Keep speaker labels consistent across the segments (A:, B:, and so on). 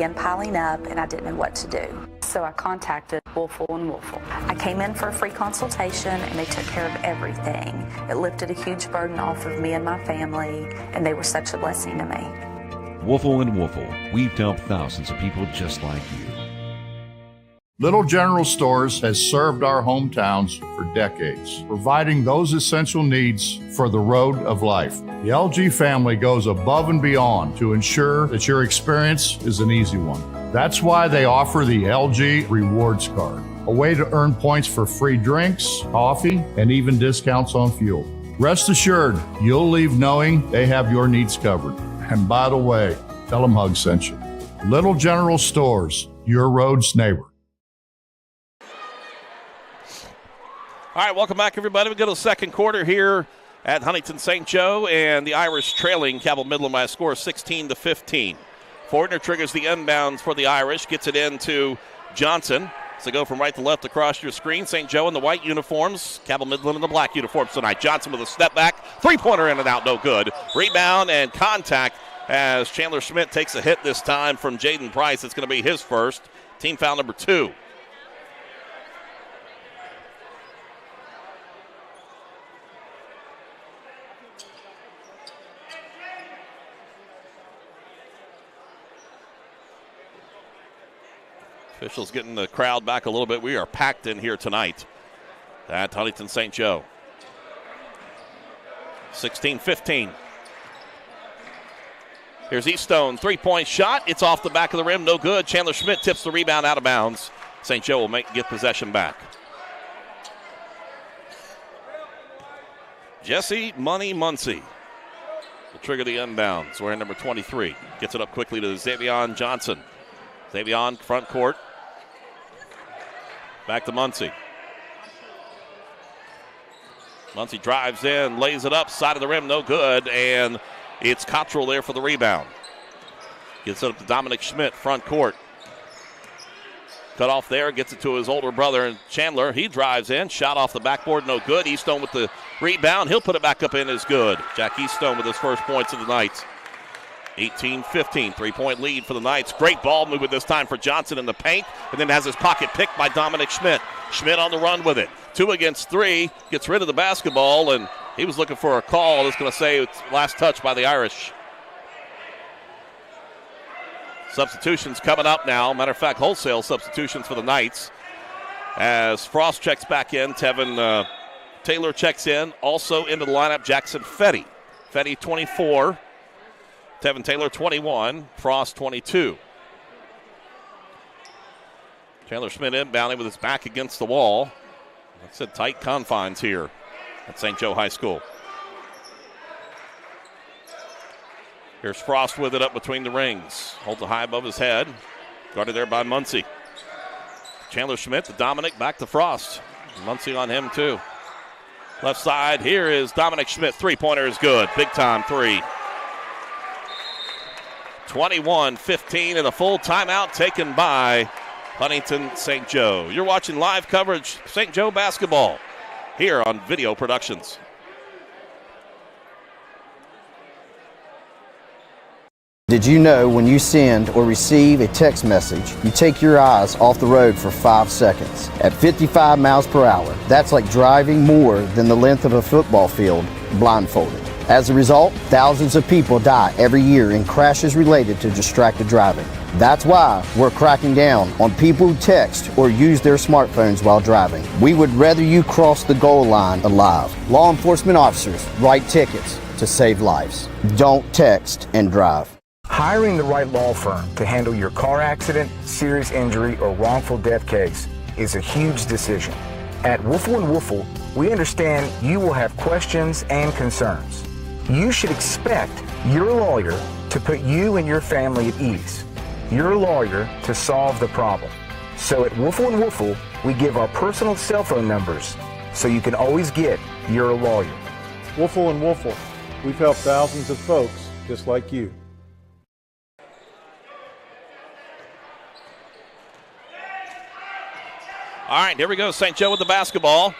A: began piling up, and I didn't know what to do. So I contacted Woolfle & Woolfle. I came in for a free consultation, and they took care of everything. It lifted a huge burden off of me and my family, and they were such a blessing to me.
B: Woolfle & Woolfle. We've helped thousands of people just like you.
C: Little General Stores has served our hometowns for decades, providing those essential needs for the road of life. The LG family goes above and beyond to ensure that your experience is an easy one. That's why they offer the LG Rewards Card, a way to earn points for free drinks, coffee, and even discounts on fuel. Rest assured, you'll leave knowing they have your needs covered. And by the way, tell them Hug sent you. Little General Stores, your road's neighbor.
D: All right, welcome back, everybody. We go to the second quarter here at Huntington St. Joe, and the Irish trailing Cabell Midland by a score of 16-15. Fortner triggers the inbounds for the Irish, gets it into Johnson. So go from right to left across your screen. St. Joe in the white uniforms, Cabell Midland in the black uniforms tonight. Johnson with a step back, three-pointer in and out, no good. Rebound and contact as Chandler Schmidt takes a hit this time from Jaden Price. It's going to be his first, team foul number 2. Officials getting the crowd back a little bit. We are packed in here tonight at Huntington St. Joe. 16-15. Here's Eastone, three-point shot. It's off the back of the rim, no good. Chandler Schmidt tips the rebound out of bounds. St. Joe will get possession back. Jesse Money Muncie will trigger the inbounds. Wearing number 23. Gets it up quickly to Xavion Johnson. Xavion, front court. Back to Muncie. Muncie drives in, lays it up, side of the rim, no good, and it's Cottrell there for the rebound. Gets it up to Dominic Schmidt, front court. Cut off there, gets it to his older brother, Chandler. He drives in, shot off the backboard, no good. Eastone with the rebound. He'll put it back up in, is good. Jack Eastone with his first points of the night. 18-15, three-point lead for the Knights. Great ball movement this time for Johnson in the paint, and then has his pocket picked by Dominic Schmidt. Schmidt on the run with it. 2 against 3, gets rid of the basketball, and he was looking for a call. It's going to say it's last touch by the Irish. Substitutions coming up now. Matter of fact, wholesale substitutions for the Knights. As Frost checks back in, Tevin Taylor checks in. Also into the lineup, Jackson Fetty. Fetty 24. Tevin Taylor 21, Frost 22. Chandler Schmidt inbounding with his back against the wall. Like I said, tight confines here at St. Joe High School. Here's Frost with it up between the rings. Holds it high above his head. Guarded there by Muncie. Chandler Schmidt to Dominic, back to Frost. Muncie on him too. Left side, here is Dominic Schmidt. Three-pointer is good. Big time three. 21-15 and a full timeout taken by Huntington St. Joe. You're watching live coverage St. Joe basketball here on Video Productions.
E: Did you know when you send or receive a text message, you take your eyes off the road for 5 seconds? At 55 miles per hour, that's like driving more than the length of a football field blindfolded. As a result, thousands of people die every year in crashes related to distracted driving. That's why we're cracking down on people who text or use their smartphones while driving. We would rather you cross the goal line alive. Law enforcement officers write tickets to save lives. Don't text and drive.
F: Hiring the right law firm to handle your car accident, serious injury, or wrongful death case is a huge decision. At Woolfle & Woolfle, we understand you will have questions and concerns. You should expect your lawyer to put you and your family at ease. Your lawyer to solve the problem. So at Woolfle & Woolfle, we give our personal cell phone numbers so you can always get your lawyer.
G: Woolfle & Woolfle, we've helped thousands of folks just like you.
D: All right, here we go. St. Joe with the basketball.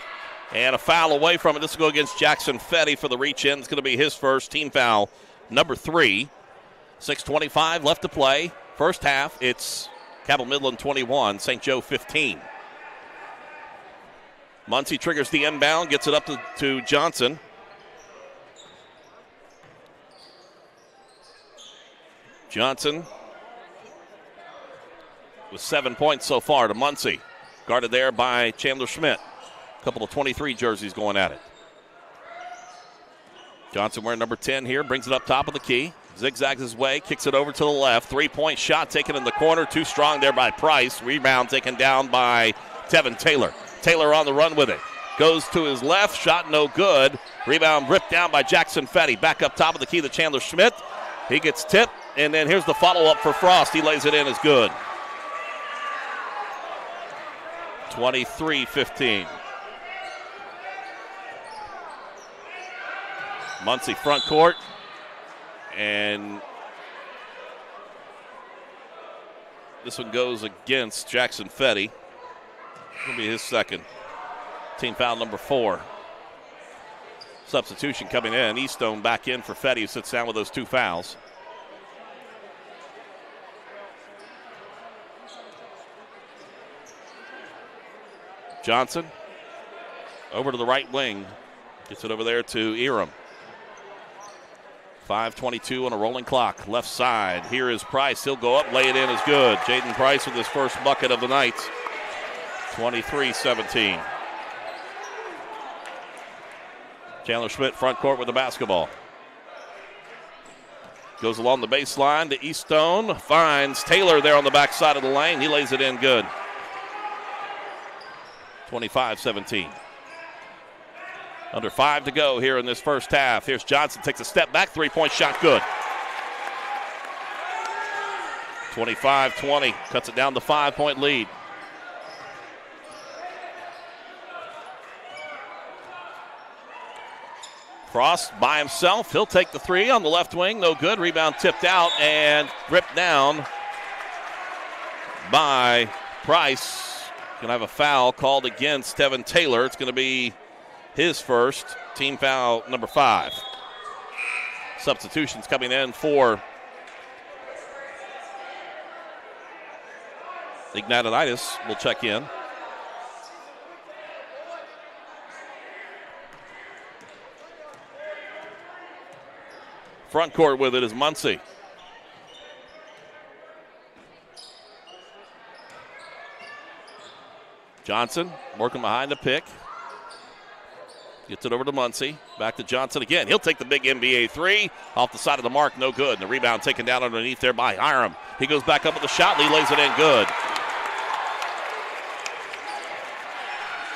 D: And a foul away from it. This will go against Jackson Fetty for the reach-in. It's going to be his first, team foul number 3. 6:25 left to play. First half, it's Cabell Midland 21, St. Joe 15. Muncie triggers the inbound, gets it up to Johnson. Johnson with 7 points so far to Muncie. Guarded there by Chandler Schmidt. A couple of 23 jerseys going at it. Johnson wearing number 10 here, brings it up top of the key. Zigzags his way, kicks it over to the left. 3-point shot taken in the corner. Too strong there by Price. Rebound taken down by Tevin Taylor. Taylor on the run with it. Goes to his left, shot no good. Rebound ripped down by Jackson Fetty. Back up top of the key to Chandler Schmidt. He gets tipped, and then here's the follow-up for Frost. He lays it in, is good. 23-15. Muncie front court. And this one goes against Jackson Fetty. It's going to be his second. Team foul number 4. Substitution coming in. Eastone back in for Fetty, who sits down with those 2 fouls. Johnson over to the right wing. Gets it over there to Eram. 5:22 on a rolling clock. Left side. Here is Price. He'll go up, lay it in, is good. Jaden Price with his first bucket of the night. 23-17. Chandler Schmidt front court with the basketball. Goes along the baseline to Eastone. Finds Taylor there on the backside of the lane. He lays it in good. 25-17. Under 5 to go here in this first half. Here's Johnson, takes a step back, 3-point shot, good. 25-20, cuts it down to 5-point lead. Frost by himself, he'll take the 3 on the left wing, no good. Rebound tipped out and ripped down by Price. Gonna have a foul called against Tevin Taylor. It's gonna be his first, team foul number 5. Substitutions coming in for Ignatius will check in. Front court with it is Muncie. Johnson working behind the pick. Gets it over to Muncie. Back to Johnson again. He'll take the big NBA 3. Off the side of the mark, no good. And the rebound taken down underneath there by Hiram. He goes back up with the shot. Lee lays it in good.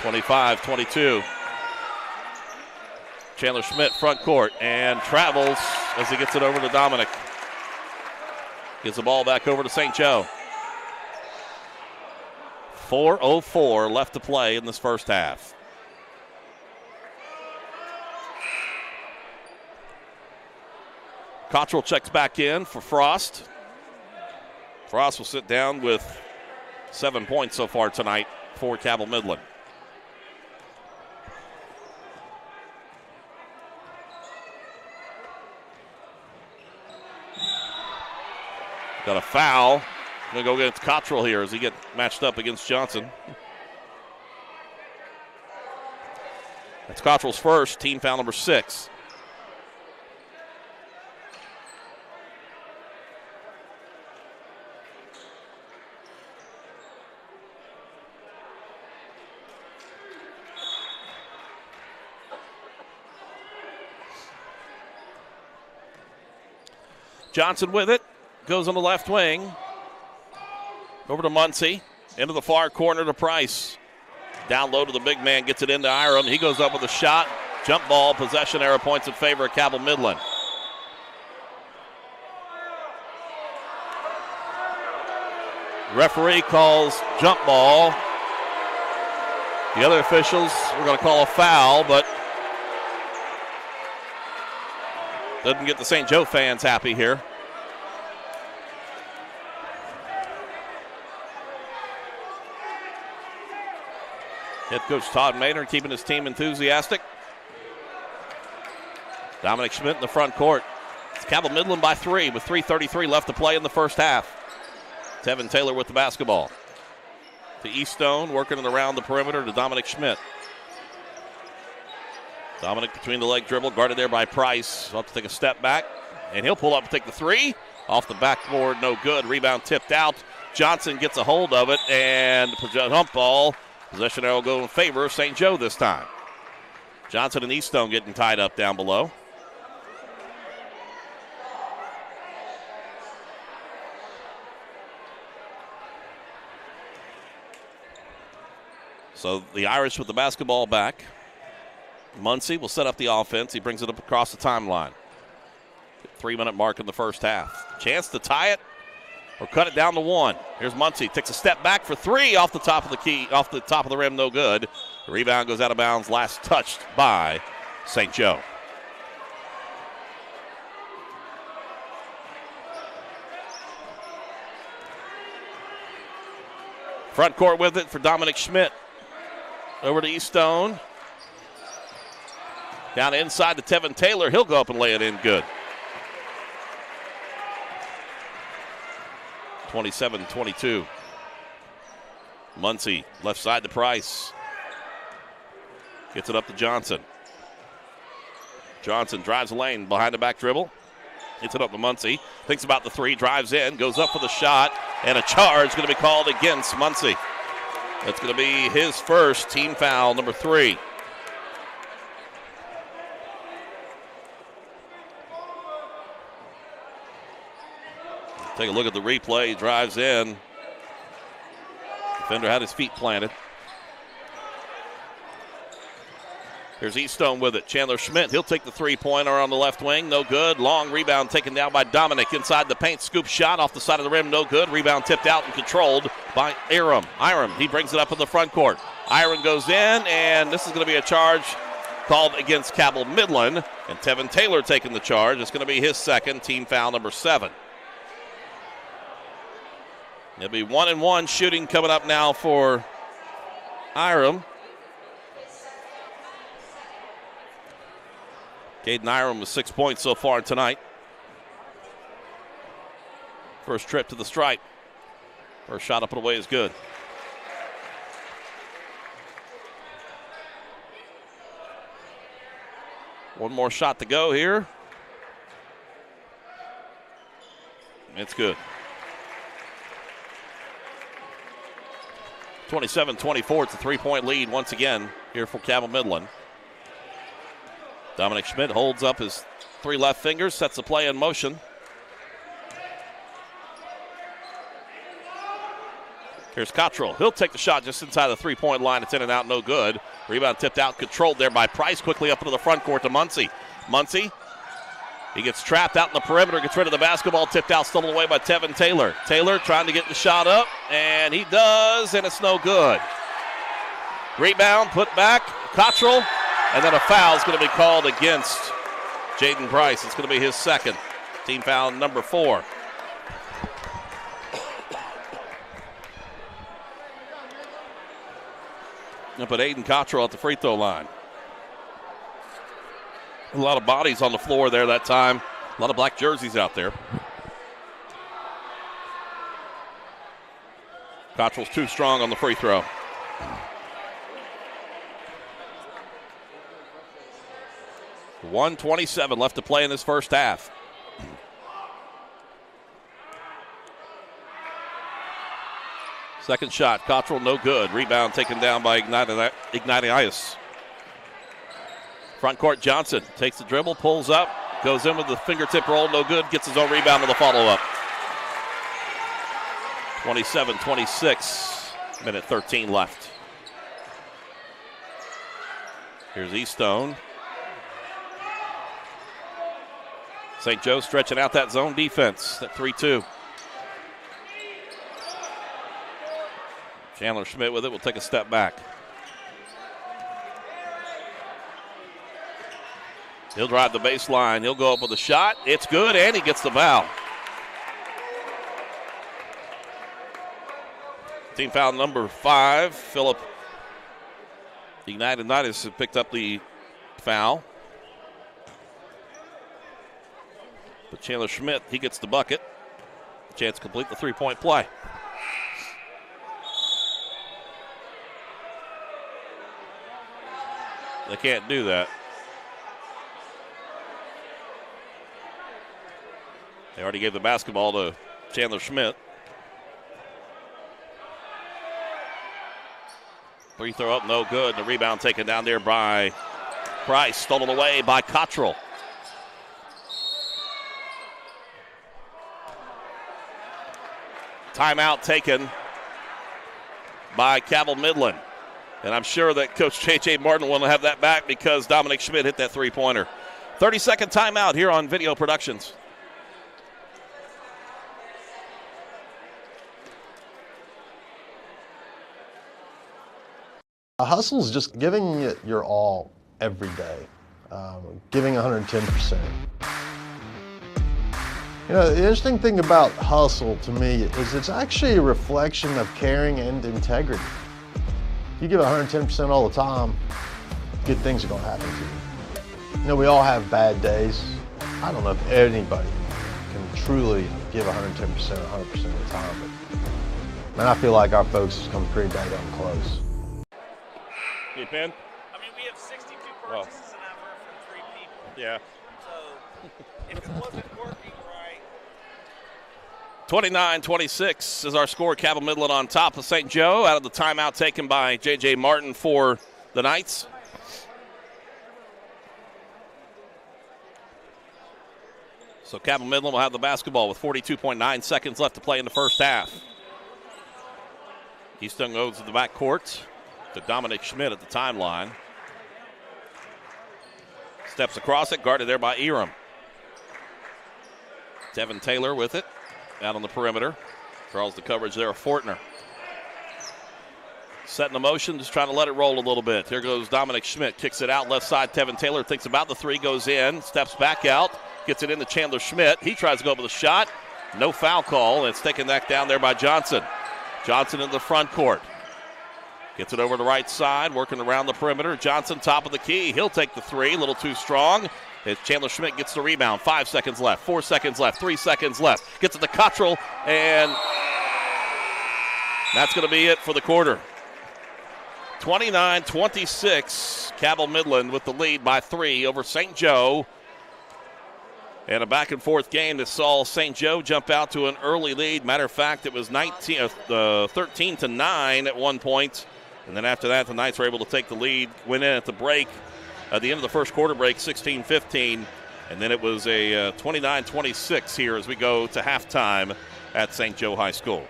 D: 25-22. Chandler Schmidt front court and travels as he gets it over to Dominic. Gets the ball back over to St. Joe. 4:04 left to play in this first half. Cottrell checks back in for Frost. Frost will sit down with 7 points so far tonight for Cabell Midland. Got a foul. Going to go against Cottrell here as he gets matched up against Johnson. That's Cottrell's first, team foul number 6. Johnson with it. Goes on the left wing. Over to Muncie. Into the far corner to Price. Down low to the big man. Gets it into Iram. He goes up with a shot. Jump ball. Possession arrow points in favor of Cabell Midland. Referee calls jump ball. The other officials were going to call a foul, but doesn't get the St. Joe fans happy here. Head coach Todd Maynard keeping his team enthusiastic. Dominic Schmidt in the front court. It's Cabell Midland by 3 with 3:33 left to play in the first half. Tevin Taylor with the basketball. To Eastone, working it around the perimeter to Dominic Schmidt. Dominic between the leg dribble, guarded there by Price. He'll have to take a step back, and he'll pull up and take the three. Off the backboard, no good. Rebound tipped out. Johnson gets a hold of it, and jump ball. Possession arrow go in favor of St. Joe this time. Johnson and Eastone getting tied up down below. So the Irish with the basketball back. Muncie will set up the offense. He brings it up across the timeline. 3-minute mark in the first half. Chance to tie it or cut it down to one. Here's Muncie. Takes a step back for three off the top of the key, off the top of the rim, no good. The rebound goes out of bounds, last touched by St. Joe. Front court with it for Dominic Schmidt. Over to Eastone. Down inside to Tevin Taylor. He'll go up and lay it in good. 27-22. Muncie, left side to Price. Gets it up to Johnson. Johnson drives the lane behind the back dribble. Gets it up to Muncie. Thinks about the three, drives in, goes up for the shot, and a charge going to be called against Muncie. That's going to be his first team foul, number 3. Take a look at the replay. He drives in. Defender had his feet planted. Here's Eastone with it. Chandler Schmidt, he'll take the three-pointer on the left wing. No good. Long rebound taken down by Dominic inside the paint. Scoop shot off the side of the rim. No good. Rebound tipped out and controlled by Iram. He brings it up in the front court. Iram goes in, and this is going to be a charge called against Cabell Midland. And Tevin Taylor taking the charge. It's going to be his second, team foul number 7. It'll be 1-and-1 shooting coming up now for Iram. Caden Iram with 6 points so far tonight. First trip to the stripe. First shot up and away is good. One more shot to go here. It's good. 27-24, it's a 3-point lead once again here for Cabell Midland. Dominic Schmidt holds up his 3 left fingers, sets the play in motion. Here's Cottrell. He'll take the shot just inside the 3-point line. It's in and out, no good. Rebound tipped out, controlled there by Price. Quickly up into the front court to Muncie. Muncie, he gets trapped out in the perimeter, gets rid of the basketball, tipped out, stolen away by Tevin Taylor. Taylor trying to get the shot up, and he does, and it's no good. Rebound, put back, Cottrell, and then a foul is going to be called against Jaden Price. It's going to be his second, team foul number 4. Up at Aiden Cottrell at the free throw line. A lot of bodies on the floor there that time. A lot of black jerseys out there. Cottrell's too strong on the free throw. .127 left to play in this first half. Second shot, Cottrell no good. Rebound taken down by Ignatius. Front court, Johnson takes the dribble, pulls up, goes in with the fingertip roll, no good, gets his own rebound with a follow-up. 27-26, minute 13 left. Here's Eastone. St. Joe stretching out that zone defense at 3-2. Chandler Schmidt with it, will take a step back. He'll drive the baseline. He'll go up with a shot. It's good, and he gets the foul. Team foul number 5. Philip Ignatius has picked up the foul. But Chandler Schmidt, he gets the bucket. Chance to complete the 3-point play. They can't do that. They already gave the basketball to Chandler Schmidt. Free throw up, no good. The rebound taken down there by Price. Stolen away by Cottrell. Timeout taken by Cabell Midland. And I'm sure that Coach J.J. Martin will have that back because Dominic Schmidt hit that three-pointer. 30-second timeout here on Video Productions.
H: A hustle is just giving it your all every day, giving 110%. You know, the interesting thing about hustle to me is it's actually a reflection of caring and integrity. If you give 110% all the time, good things are going to happen to you. You know, we all have bad days. I don't know if anybody can truly give 110% 100% of the time, but man, I feel like our folks has come pretty daggone close.
D: You pen?
I: I mean, we have 62 purchases and I've heard from 3 people.
D: Yeah.
I: So if it wasn't working right.
D: 29-26 is our score. Cabell Midland on top of St. Joe out of the timeout taken by J.J. Martin for the Knights. So Cabell Midland will have the basketball with 42.9 seconds left to play in the first half. Keystone goes to the backcourt to Dominic Schmidt at the timeline. Steps across it, guarded there by Eram. Devin Taylor with it, out on the perimeter. Draws the coverage there of Fortner. Setting the motion, just trying to let it roll a little bit. Here goes Dominic Schmidt, kicks it out left side. Tevin Taylor thinks about the three, goes in, steps back out, gets it into Chandler Schmidt. He tries to go up with a shot. No foul call, and it's taken back down there by Johnson. Johnson in the front court. Gets it over the right side, working around the perimeter. Johnson, top of the key. He'll take the three, a little too strong. As Chandler Schmidt gets the rebound. 5 seconds left, 4 seconds left, 3 seconds left. Gets it to Cottrell, and that's going to be it for the quarter. 29-26, Cabell Midland with the lead by 3 over St. Joe. And a back-and-forth game that saw St. Joe jump out to an early lead. Matter of fact, it was 13-9 at one point. And then after that, the Knights were able to take the lead, went in at the break, at the end of the first quarter break, 16-15. And then it was a 29-26 here as we go to halftime at St. Joe High School.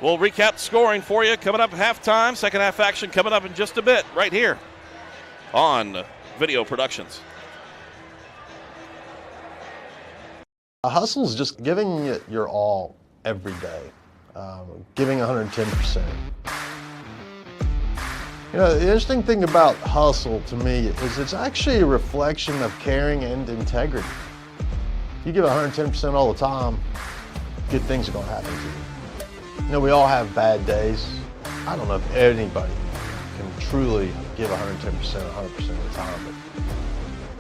D: We'll recap the scoring for you coming up at halftime. Second half action coming up in just a bit right here on Video Productions.
H: A hustle is just giving it your all every day, giving 110%. You know, the interesting thing about hustle to me is it's actually a reflection of caring and integrity. If you give 110% all the time, good things are going to happen to you. You know, we all have bad days. I don't know if anybody can truly give 110% 100% of the time, but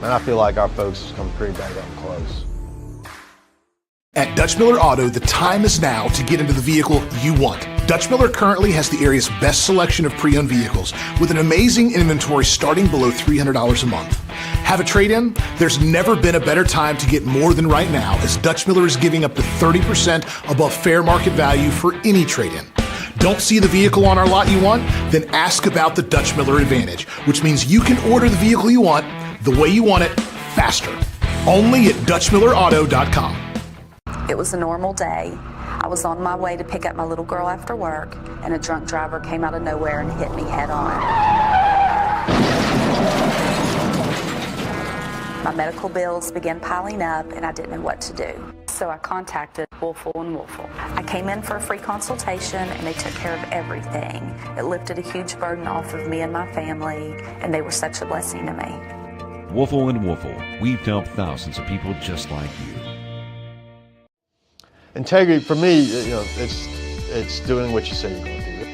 H: man, I feel like our folks has come pretty daggone close.
J: At Dutch Miller Auto, the time is now to get into the vehicle you want. Dutch Miller currently has the area's best selection of pre-owned vehicles with an amazing inventory starting below $300 a month. Have a trade-in? There's never been a better time to get more than right now, as Dutch Miller is giving up to 30% above fair market value for any trade-in. Don't see the vehicle on our lot you want? Then ask about the Dutch Miller Advantage, which means you can order the vehicle you want, the way you want it, faster. Only at DutchMillerAuto.com.
A: It was a normal day. I was on my way to pick up my little girl after work, and a drunk driver came out of nowhere and hit me head on. My medical bills began piling up, and I didn't know what to do. So I contacted Woolfle & Woolfle. I came in for a free consultation, and they took care of everything. It lifted a huge burden off of me and my family, and they were such a blessing to me.
B: Woolfle & Woolfle. We've helped thousands of people just like you.
H: Integrity, for me, you know, it's doing what you say you're going to do.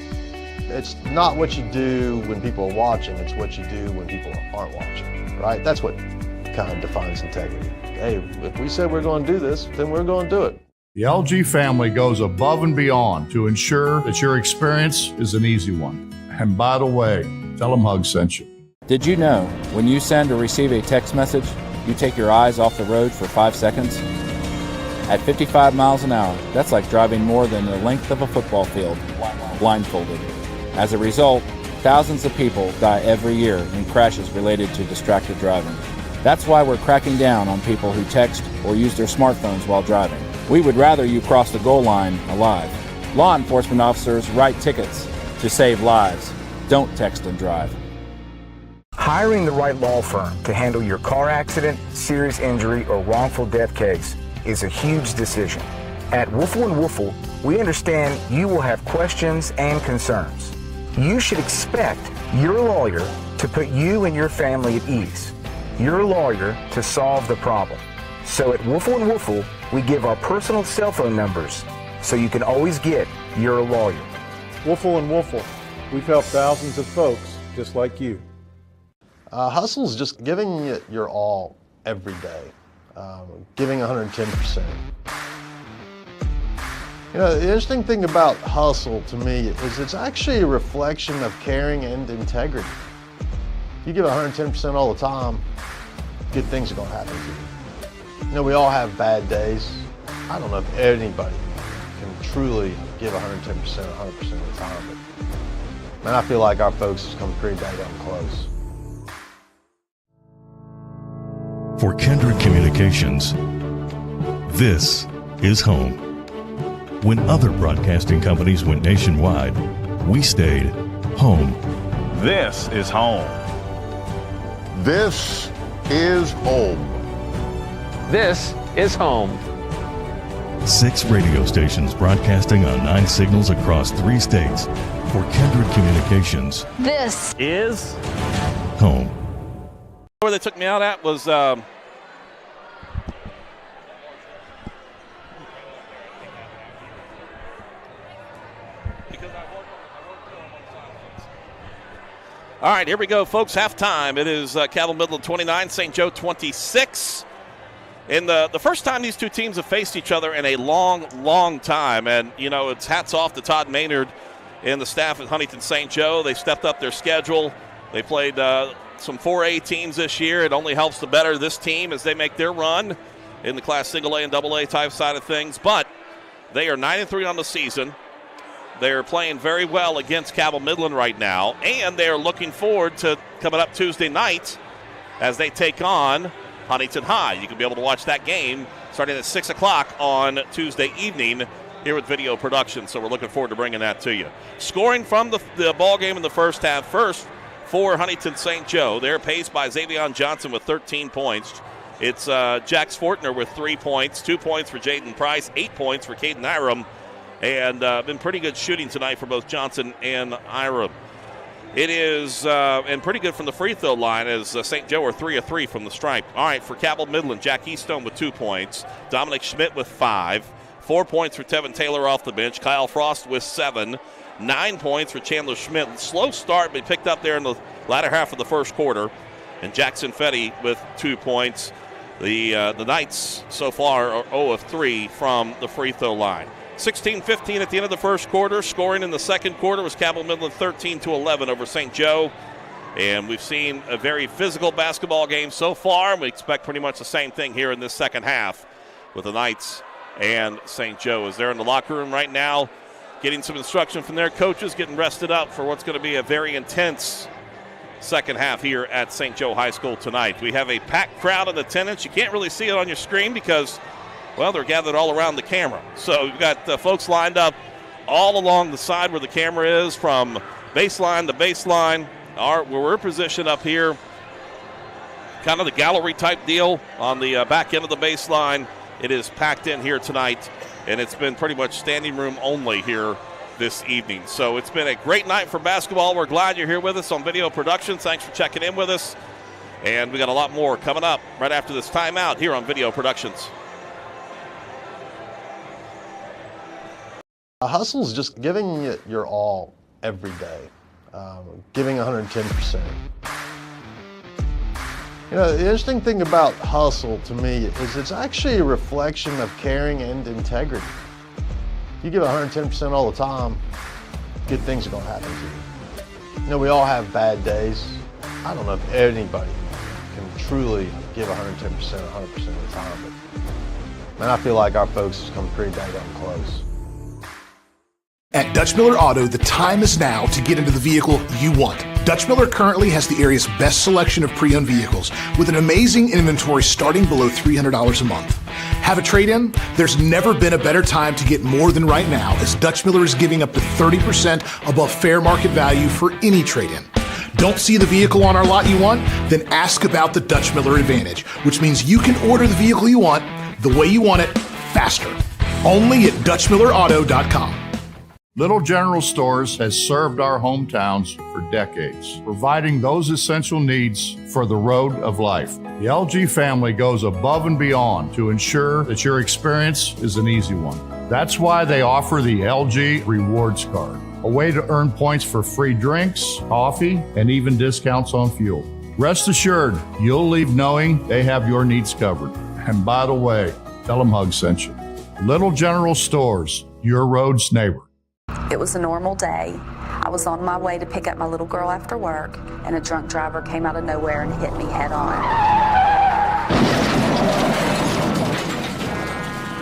H: It's not what you do when people are watching, it's what you do when people aren't watching, right? That's what kind of defines integrity. Hey, if we said we're going to do this, then we're going to do it.
C: The LG family goes above and beyond to ensure that your experience is an easy one. And by the way, tell them Hug sent you.
K: Did you know when you send or receive a text message, you take your eyes off the road for 5 seconds? At 55 miles an hour, that's like driving more than the length of a football field, blindfolded. As a result, thousands of people die every year in crashes related to distracted driving. That's why we're cracking down on people who text or use their smartphones while driving. We would rather you cross the goal line alive. Law enforcement officers write tickets to save lives. Don't text and drive.
F: Hiring the right law firm to handle your car accident, serious injury, or wrongful death case is a huge decision. At Woofle & Woofle, we understand you will have questions and concerns. You should expect your lawyer to put you and your family at ease. Your lawyer to solve the problem. So at Woofle & Woofle, we give our personal cell phone numbers so you can always get your lawyer.
G: Woofle & Woofle, we've helped thousands of folks just like you.
H: Hustle is just giving it your all every day, giving 110%. You know, the interesting thing about hustle to me is it's actually a reflection of caring and integrity. If you give 110% all the time, good things are going to happen to you. You know, we all have bad days. I don't know if anybody can truly give 110% 100% of the time, but man, I feel like our folks have come pretty daggone close.
B: For Kindred Communications, this is home. When other broadcasting companies went nationwide, we stayed home.
L: This is home.
C: This is home.
L: This is home.
B: 6 radio stations broadcasting on 9 signals across 3 states. For Kindred Communications,
L: This is
B: home.
D: Where they took me out at was all right, here we go, folks. Halftime. It is Cabell Midland 29, St. Joe 26. In the first time these two teams have faced each other in a long, long time. And, you know, it's hats off to Todd Maynard and the staff at Huntington St. Joe. They stepped up their schedule. They played some 4A teams this year. It only helps to better this team as they make their run in the Class Single A and Double A type side of things. But they are 9-3 on the season. They're playing very well against Cabell Midland right now, and they're looking forward to coming up Tuesday night as they take on Huntington High. You can be able to watch that game starting at 6 o'clock on Tuesday evening here with video production, so we're looking forward to bringing that to you. Scoring from the ball game in the first half, first for Huntington St. Joe. They're paced by Xavion Johnson with 13 points. It's Jax Fortner with 3 points, 2 points for Jaden Price, 8 points for Caden Iram. And been pretty good shooting tonight for both Johnson and Iram. It is, and pretty good from the free throw line as St. Joe are 3 of 3 from the stripe. All right, for Cabell Midland, Jack Eastone with 2 points. Dominic Schmidt with 5. 4 points for Tevin Taylor off the bench. Kyle Frost with 7. 9 points for Chandler Schmidt. Slow start, but picked up there in the latter half of the first quarter. And Jackson Fetty with 2 points. The Knights so far are 0 of 3 from the free throw line. 16-15 at the end of the first quarter. Scoring in the second quarter was Cabell Midland 13-11 over St. Joe. And we've seen a very physical basketball game so far. And we expect pretty much the same thing here in this second half with the Knights and St. Joe as they're in the locker room right now, getting some instruction from their coaches, getting rested up for what's going to be a very intense second half here at St. Joe High School tonight. We have a packed crowd in attendance. You can't really see it on your screen because, well, they're gathered all around the camera. So we've got folks lined up all along the side where the camera is, from baseline to baseline. Where we're positioned up here, kind of the gallery type deal on the back end of the baseline. It is packed in here tonight, and it's been pretty much standing room only here this evening. So it's been a great night for basketball. We're glad you're here with us on video production. Thanks for checking in with us. And we got a lot more coming up right after this timeout here on Video Productions.
H: Hustle is just giving it your all every day, giving 110%. You know, the interesting thing about hustle to me is it's actually a reflection of caring and integrity. If you give 110% all the time, good things are going to happen to you. You know, we all have bad days. I don't know if anybody can truly give 110% 100% of the time, but man, I feel like our folks have come pretty dang close.
J: At Dutch Miller Auto, the time is now to get into the vehicle you want. Dutch Miller currently has the area's best selection of pre-owned vehicles with an amazing inventory starting below $300 a month. Have a trade-in? There's never been a better time to get more than right now, as Dutch Miller is giving up to 30% above fair market value for any trade-in. Don't see the vehicle on our lot you want? Then ask about the Dutch Miller Advantage, which means you can order the vehicle you want, the way you want it, faster. Only at DutchMillerAuto.com.
C: Little General Stores has served our hometowns for decades, providing those essential needs for the road of life. The LG family goes above and beyond to ensure that your experience is an easy one. That's why they offer the LG Rewards Card, a way to earn points for free drinks, coffee, and even discounts on fuel. Rest assured, you'll leave knowing they have your needs covered. And by the way, tell them Hug sent you. Little General Stores, your road's neighbor.
A: It was a normal day. I was on my way to pick up my little girl after work, and a drunk driver came out of nowhere and hit me head on.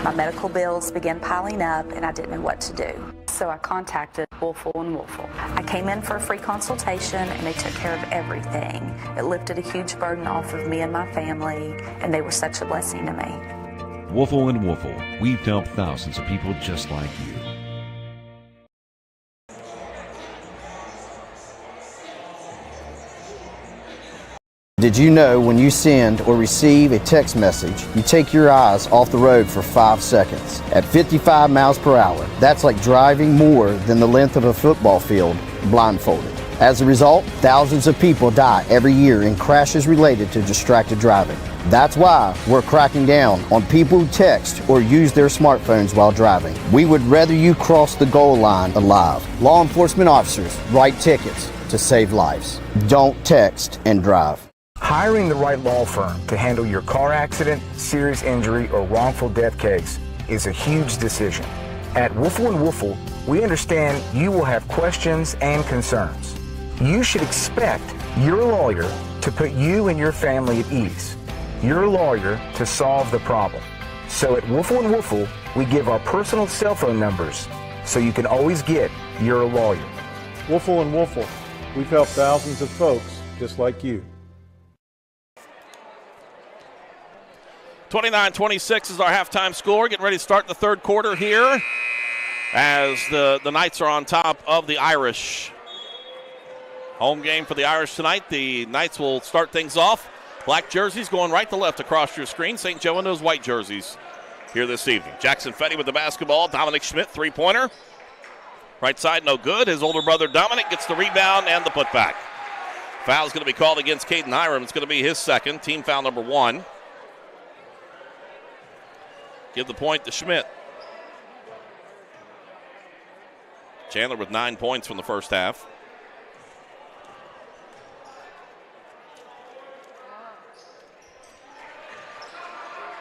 A: My medical bills began piling up, and I didn't know what to do. So I contacted Woolfle & Woolfle. I came in for a free consultation, and they took care of everything. It lifted a huge burden off of me and my family, and they were such a blessing to me.
M: Woolfle & Woolfle. We've helped thousands of people just like you.
E: Did you know when you send or receive a text message, you take your eyes off the road for 5 seconds? At 55 miles per hour, that's like driving more than the length of a football field blindfolded. As a result, thousands of people die every year in crashes related to distracted driving. That's why we're cracking down on people who text or use their smartphones while driving. We would rather you cross the goal line alive. Law enforcement officers write tickets to save lives. Don't text and drive.
F: Hiring the right law firm to handle your car accident, serious injury, or wrongful death case is a huge decision. At Woolfle & Woolfle, we understand you will have questions and concerns. You should expect your lawyer to put you and your family at ease. Your lawyer to solve the problem. So at Woolfle & Woolfle, we give our personal cell phone numbers so you can always get your lawyer.
G: Woolfle & Woolfle. We've helped thousands of folks just like you.
D: 29-26 is our halftime score. Getting ready to start the third quarter here as the Knights are on top of the Irish. Home game for the Irish tonight. The Knights will start things off. Black jerseys going right to left across your screen. St. Joe in those white jerseys here this evening. Jackson Fetty with the basketball. Dominic Schmidt, three-pointer. Right side, no good. His older brother Dominic gets the rebound and the putback. Foul's going to be called against Caden Hiram. It's going to be his second. Team foul number 1. Give the point to Schmidt. Chandler with 9 points from the first half.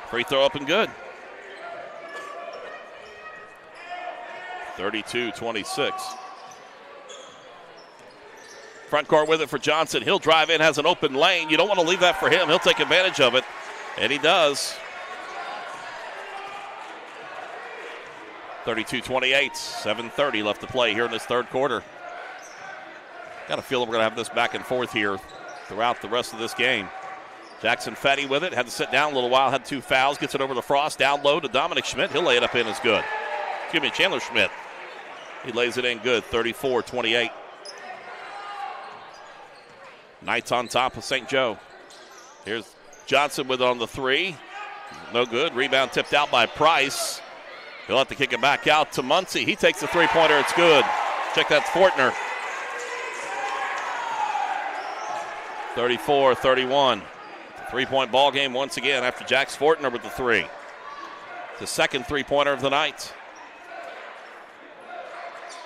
D: Free throw up and good. 32-26. Front court with it for Johnson. He'll drive in, has an open lane. You don't want to leave that for him. He'll take advantage of it, and he does. 32-28, 7:30 left to play here in this third quarter. Got a feeling we're going to have this back and forth here throughout the rest of this game. Jackson Fetty with it, had to sit down a little while, had 2 fouls, gets it over to Frost, down low to Dominic Schmidt. He'll lay it up in as good. Excuse me, Chandler Schmidt. He lays it in good, 34-28. Knights on top of St. Joe. Here's Johnson with it on the 3. No good. Rebound tipped out by Price. He'll have to kick it back out to Muncie. He takes the three-pointer. It's good. Check that, Fortner. 34-31. Three-point ball game once again after Jax Fortner with the 3. The second three-pointer of the night.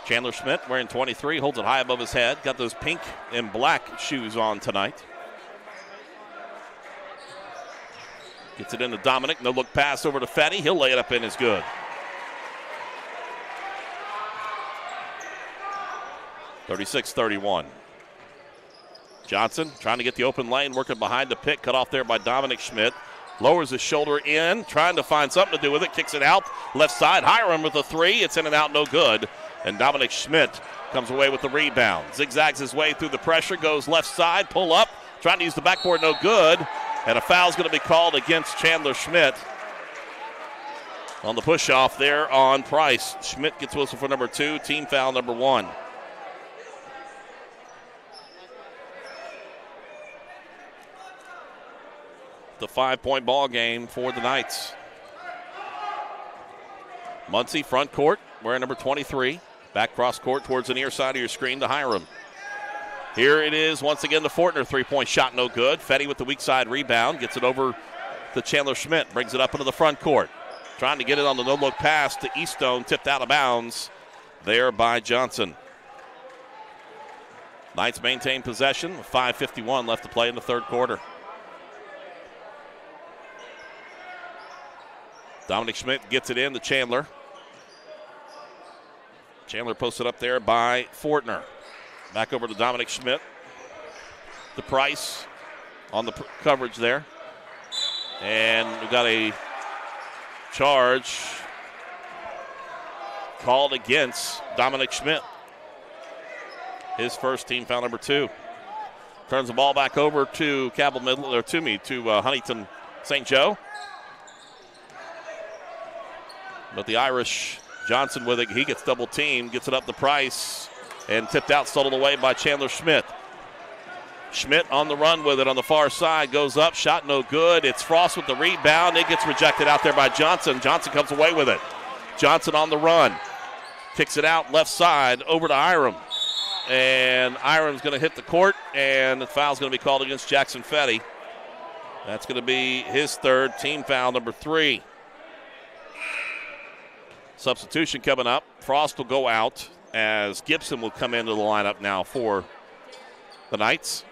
D: Chandler Schmidt wearing 23, holds it high above his head. Got those pink and black shoes on tonight. Gets it into Dominic. No look pass over to Fetty. He'll lay it up in as good. (36-31). Johnson trying to get the open lane, working behind the pick, cut off there by Dominic Schmidt. Lowers his shoulder in, trying to find something to do with it, kicks it out, left side. Hiram with a three, it's in and out, no good. And Dominic Schmidt comes away with the rebound. Zigzags his way through the pressure, goes left side, pull up, trying to use the backboard, no good. And a foul's going to be called against Chandler Schmidt on the push-off there on Price. Schmidt gets whistle for number 2, team foul number 1. The 5-point ball game for the Knights. Muncie front court, wearing number 23. Back cross court towards the near side of your screen to Hiram. Here it is once again to Fortner. 3-point shot, no good. Fetty with the weak side rebound. Gets it over to Chandler Schmidt. Brings it up into the front court. Trying to get it on the no-look pass to Eastone. Tipped out of bounds there by Johnson. Knights maintain possession. 5:51 left to play in the third quarter. Dominic Schmidt gets it in to Chandler. Chandler posted up there by Fortner. Back over to Dominic Schmidt. The Price on the coverage there. And we've got a charge called against Dominic Schmidt. His first team foul number 2. Turns the ball back over to Cabell Midland, or to Huntington St. Joe. But the Irish, Johnson with it, he gets double teamed, gets it up the Price, and tipped out, stolen away by Chandler Schmidt. Schmidt on the run with it on the far side, goes up, shot no good. It's Frost with the rebound. It gets rejected out there by Johnson. Johnson comes away with it. Johnson on the run. Kicks it out left side over to Iram. And Iram's going to hit the court, and the foul's going to be called against Jackson Fetty. That's going to be his third, team foul number 3. Substitution coming up. Frost will go out as Gibson will come into the lineup now for the Knights.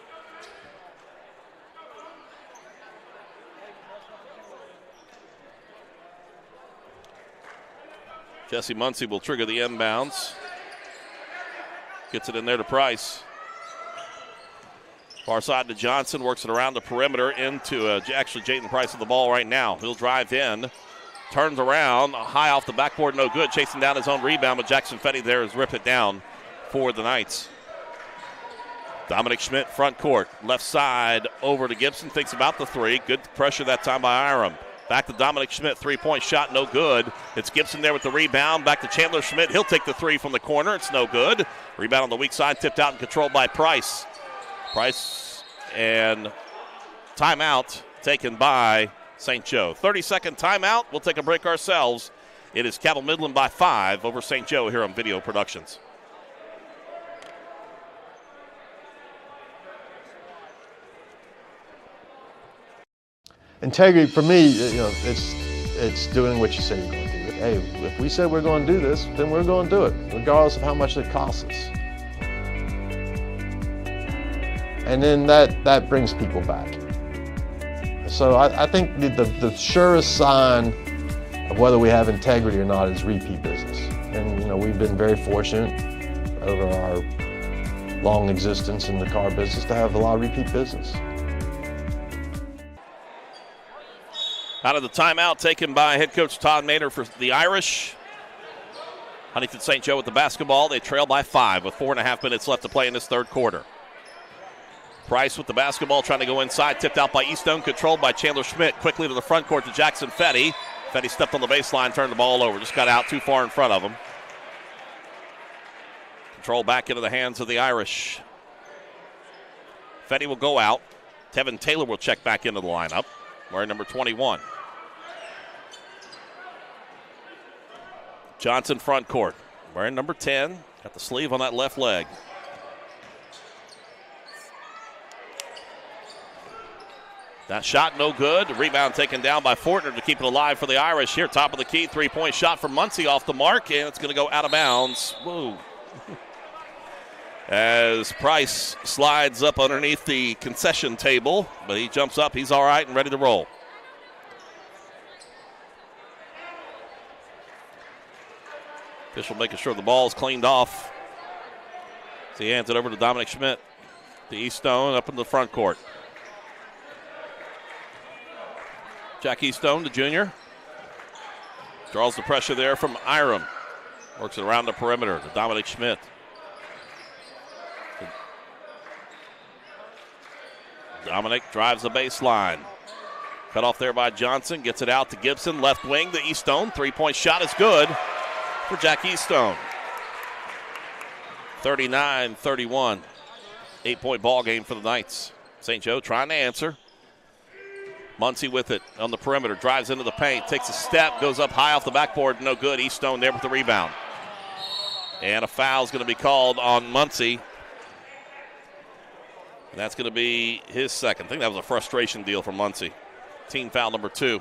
D: Jesse Muncie will trigger the inbounds. Gets it in there to Price. Far side to Johnson, works it around the perimeter into actually Jaden Price with the ball right now. He'll drive in. Turns around, high off the backboard, no good. Chasing down his own rebound, but Jackson Fetty there has ripped it down for the Knights. Dominic Schmidt, front court, left side over to Gibson. Thinks about the three. Good pressure that time by Iram. Back to Dominic Schmidt, 3-point shot, no good. It's Gibson there with the rebound. Back to Chandler Schmidt. He'll take the three from the corner. It's no good. Rebound on the weak side, tipped out and controlled by Price. Price and timeout taken by St. Joe. 30-second timeout. We'll take a break ourselves. It is Cabell Midland by 5 over St. Joe here on Video Productions.
H: Integrity for me, it's doing what you say you're going to do. Hey, if we said we're going to do this, then we're going to do it, regardless of how much it costs us. And then that brings people back. So I think the surest sign of whether we have integrity or not is repeat business. And we've been very fortunate over our long existence in the car business to have a lot of repeat business.
D: Out of the timeout taken by head coach Todd Maynard for the Irish. Huntington St. Joe with the basketball. They trail by 5 with 4.5 minutes left to play in this third quarter. Price with the basketball trying to go inside. Tipped out by Eastone. Controlled by Chandler Schmidt. Quickly to the front court to Jackson Fetty. Fetty stepped on the baseline, turned the ball over. Just got out too far in front of him. Control back into the hands of the Irish. Fetty will go out. Tevin Taylor will check back into the lineup. Wearing number 21. Johnson front court. Wearing number 10. Got the sleeve on that left leg. That shot no good. The rebound taken down by Fortner to keep it alive for the Irish. Here, top of the key, 3-point shot from Muncie off the mark, and it's going to go out of bounds. Whoa. As Price slides up underneath the concession table, but he jumps up. He's all right and ready to roll. Official making sure the ball is cleaned off. So he hands it over to Dominic Schmidt. to Eastone up in the front court. Jack Eastone, the junior. Draws the pressure there from Iram. Works it around the perimeter to Dominic Schmidt. Dominic drives the baseline. Cut off there by Johnson. Gets it out to Gibson. Left wing to Eastone. Three-point shot is good for Jack Eastone. 39-31. 8-point ball game for the Knights. St. Joe trying to answer. Muncie with it on the perimeter. Drives into the paint. Takes a step. Goes up high off the backboard. No good. Eastone there with the rebound. And a foul is going to be called on Muncie. And that's going to be his second. I think that was a frustration deal for Muncie. Team foul number 2.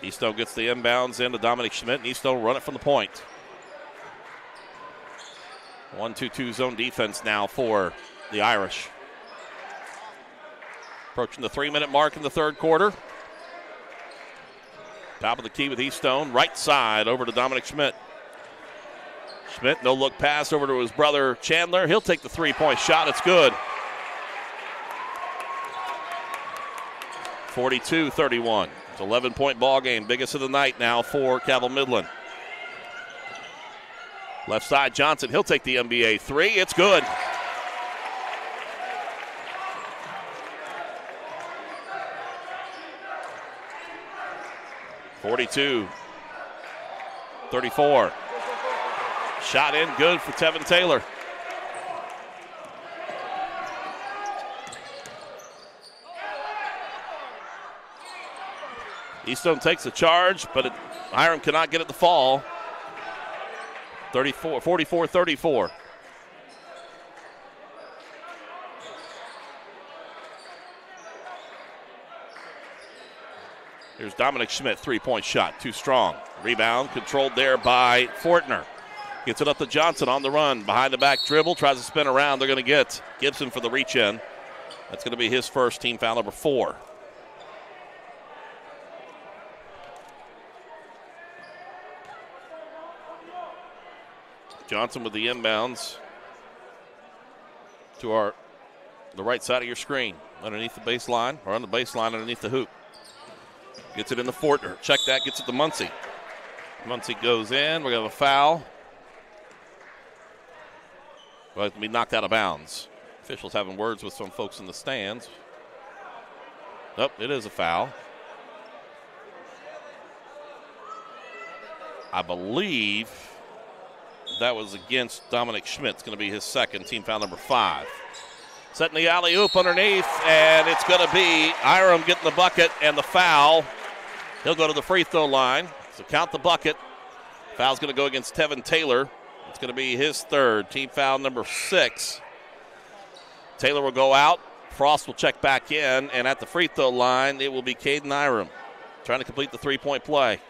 D: Eastone gets the inbounds into Dominic Schmidt, and Eastone run it from the point. 1-2-2 zone defense now for the Irish. Approaching the 3-minute mark in the third quarter. Top of the key with Eastone. Right side over to Dominic Schmidt. Schmidt, no look pass over to his brother Chandler. He'll take the three-point shot. It's good. 42-31. It's an 11-point ball game. Biggest of the night now for Cabell Midland. Left side, Johnson. He'll take the NBA three. It's good. (42-34). Shot in good for Tevin Taylor. Eastone takes the charge, but Hiram cannot get it to fall. 44-34. Here's Dominic Schmidt, three-point shot, too strong. Rebound controlled there by Fortner. Gets it up to Johnson on the run. Behind the back dribble, tries to spin around. They're going to get Gibson for the reach in. That's going to be his first, team foul number 4. Johnson with the inbounds to the right side of your screen, underneath the baseline, or on the baseline underneath the hoop. Gets it in the Fortner. Check that, gets it to Muncie. Muncie goes in. We're going to have a foul. Well, it's going to be knocked out of bounds. Officials having words with some folks in the stands. Nope, it is a foul. I believe that was against Dominic Schmidt. It's going to be his second, team foul number 5. Setting the alley-oop underneath, and it's going to be Iram getting the bucket and the foul. He'll go to the free throw line, so count the bucket. Foul's going to go against Tevin Taylor. It's going to be his third, team foul number 6. Taylor will go out. Frost will check back in, and at the free throw line, it will be Caden Iram trying to complete the three-point play.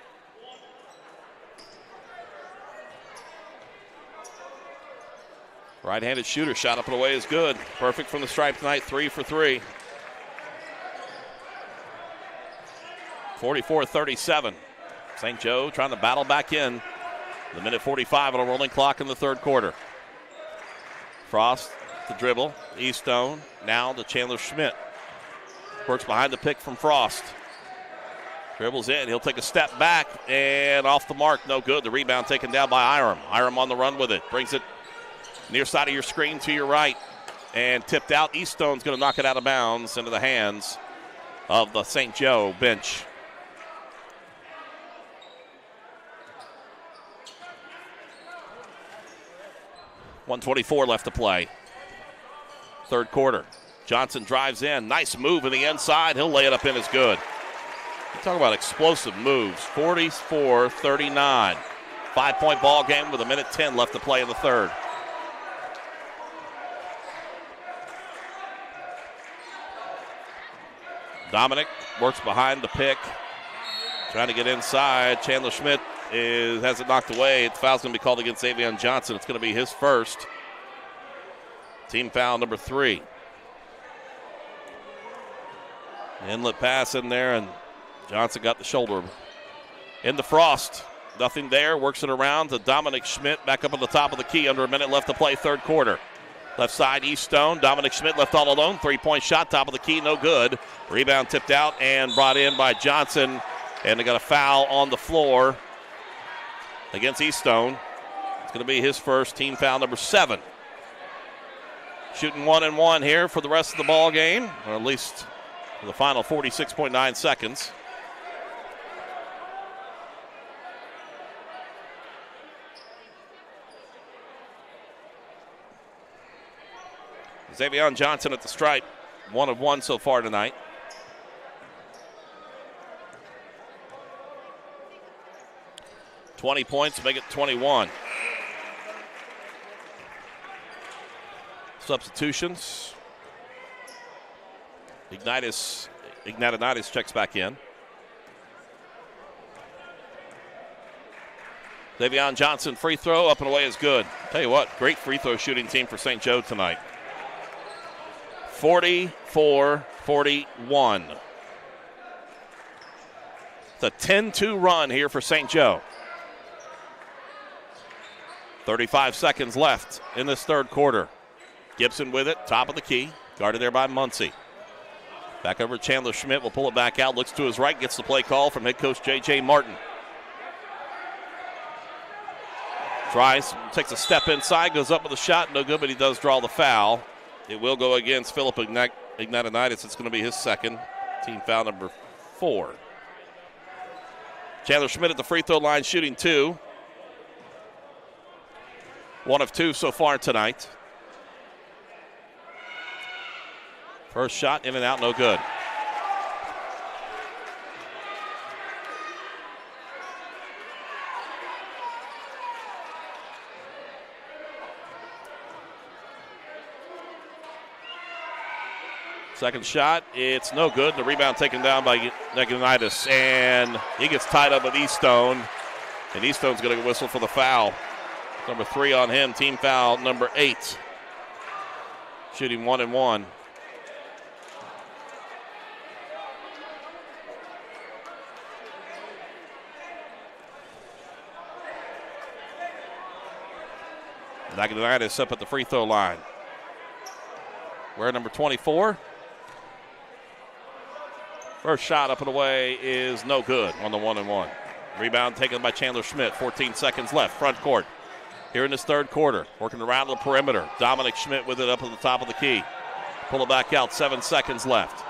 D: Right-handed shooter, shot up and away is good. Perfect from the stripe tonight, 3 for 3. 44-37. St. Joe trying to battle back in. The minute 45 on a rolling clock in the third quarter. Frost to dribble. Eastone now to Chandler Schmidt. Works behind the pick from Frost. Dribbles in. He'll take a step back and off the mark. No good. The rebound taken down by Iram. Iram on the run with it. Brings it near side of your screen to your right and tipped out. Eastone's going to knock it out of bounds into the hands of the St. Joe bench. .124 left to play. Third quarter. Johnson drives in. Nice move in the inside. He'll lay it up in as good. You talk about explosive moves. 44-39. 5-point ball game with a minute 10 left to play in the third. Dominic works behind the pick. Trying to get inside. Chandler Schmidt has it knocked away. The foul's going to be called against Avion Johnson. It's going to be his first. Team foul number 3. Inlet pass in there, and Johnson got the shoulder In the frost. Nothing there. Works it around to Dominic Schmidt back up on the top of the key. Under a minute left to play, third quarter. Left side, East Stone. Dominic Schmidt left all alone. Three-point shot, top of the key, no good. Rebound tipped out and brought in by Johnson. And they got a foul on the floor against East Stone. It's going to be his first, team foul number 7. Shooting 1-and-1 here for the rest of the ball game, or at least for the final 46.9 seconds. Xavier Johnson at the stripe, 1 of 1 so far tonight. $20 points, make it 21. Substitutions. Ignatius checks back in. Xavier Johnson free throw up and away is good. Tell you what, great free throw shooting team for St. Joe tonight. 44-41. It's a 10-2 run here for St. Joe. 35 seconds left in this third quarter. Gibson with it, top of the key, guarded there by Muncie. Back over to Chandler Schmidt, will pull it back out, looks to his right, gets the play call from head coach J.J. Martin. Tries, takes a step inside, goes up with a shot, no good, but he does draw the foul. It will go against Philip Ignatius. It's going to be his second, team foul number 4. Chandler Schmidt at the free throw line shooting 2. 1 of 2 so far tonight. First shot in and out, no good. Second shot, it's no good. The rebound taken down by Ignatius, and he gets tied up with East Stone, and East Stone's going to whistle for the foul. Number 3 on him, team foul number 8. Shooting 1-and-1. Ignatius up at the free throw line. We're number 24. First shot up and away is no good on the 1-and-1. Rebound taken by Chandler Schmidt. 14 seconds left. Front court. Here in this third quarter. Working around the perimeter. Dominic Schmidt with it up at the top of the key. Pull it back out. 7 seconds left.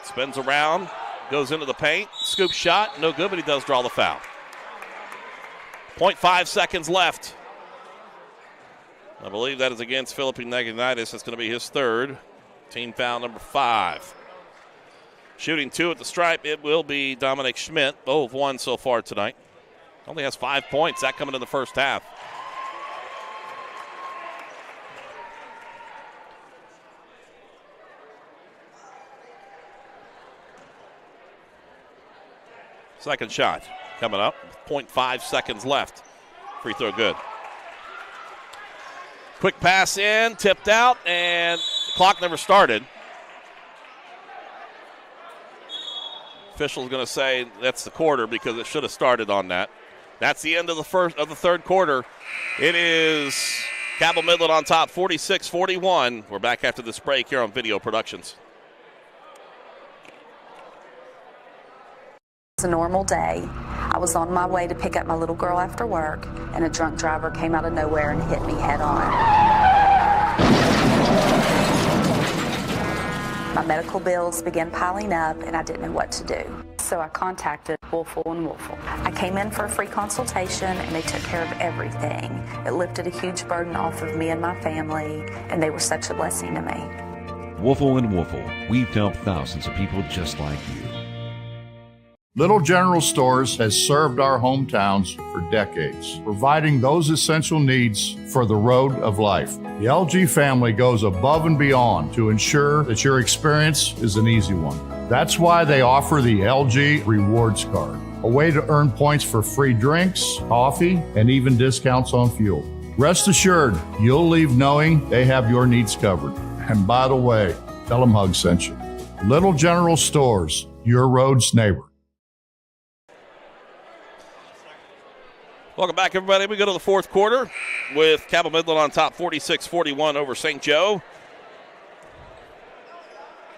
D: Spins around. Goes into the paint. Scoop shot. No good, but he does draw the foul. 0.5 seconds left. I believe that is against Philip Ignatius. That's going to be his third. Team foul number 5. Shooting 2 at the stripe, it will be Dominic Schmidt. 0 of 1 so far tonight. Only has 5 points. That coming in the first half. Second shot coming up. 0.5 seconds left. Free throw good. Quick pass in, tipped out, and the clock never started. Official's going to say that's the quarter because it should have started on that. That's the end of the third quarter. It is Cabell Midland on top, 46-41. We're back after this break here on Video Productions.
A: It was a normal day. I was on my way to pick up my little girl after work, and a drunk driver came out of nowhere and hit me head on. My medical bills began piling up, and I didn't know what to do. So I contacted Woolfle & Woolfle. I came in for a free consultation, and they took care of everything. It lifted a huge burden off of me and my family, and they were such a blessing to me.
M: Woolfle & Woolfle. We've helped thousands of people just like you.
C: Little General Stores has served our hometowns for decades, providing those essential needs for the road of life. The LG family goes above and beyond to ensure that your experience is an easy one. That's why they offer the LG Rewards Card, a way to earn points for free drinks, coffee, and even discounts on fuel. Rest assured, you'll leave knowing they have your needs covered. And by the way, tell them Hug sent you. Little General Stores, your road's neighbor.
D: Welcome back, everybody. We go to the fourth quarter with Cabell Midland on top 46-41 over St. Joe.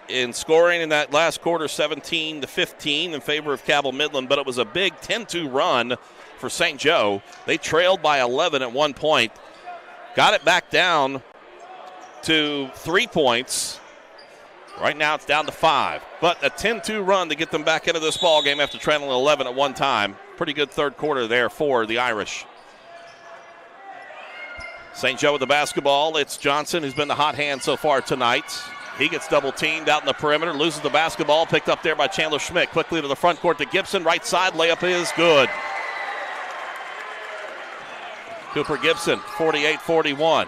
D: In scoring in that last quarter, 17-15 in favor of Cabell Midland, but it was a big 10-2 run for St. Joe. They trailed by 11 at one point, got it back down to 3 points. Right now it's down to 5, but a 10-2 run to get them back into this ball game after trailing 11 at one time. Pretty good third quarter there for the Irish. St. Joe with the basketball. It's Johnson who's been the hot hand so far tonight. He gets double teamed out in the perimeter, loses the basketball, picked up there by Chandler Schmidt. Quickly to the front court to Gibson, right side, layup is good. Cooper Gibson, 48-41.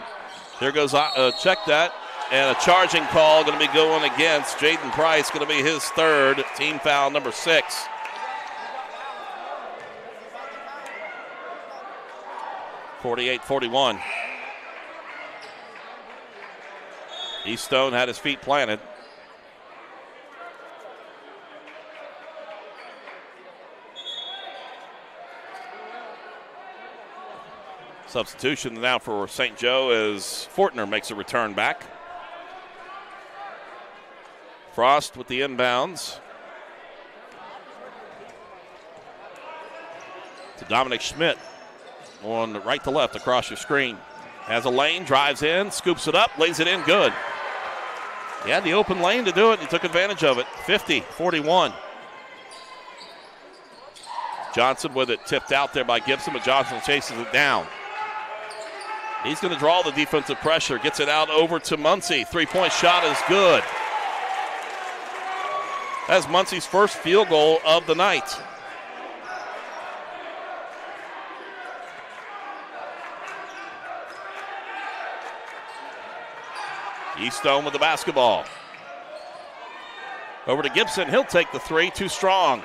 D: There goes, check that, and a charging call going to be going against Jaden Price, going to be his third, team foul number 6. (48-41). Eastone had his feet planted. Substitution now for St. Joe as Fortner makes a return back. Frost with the inbounds. To Dominic Schmidt. On the right to left across your screen. Has a lane, drives in, scoops it up, lays it in good. He had the open lane to do it, and he took advantage of it. 50-41. Johnson with it tipped out there by Gibson, but Johnson chases it down. He's going to draw the defensive pressure, gets it out over to Muncie. Three-point shot is good. That's Muncie's first field goal of the night. Eastone with the basketball. Over to Gibson. He'll take the three. Too strong.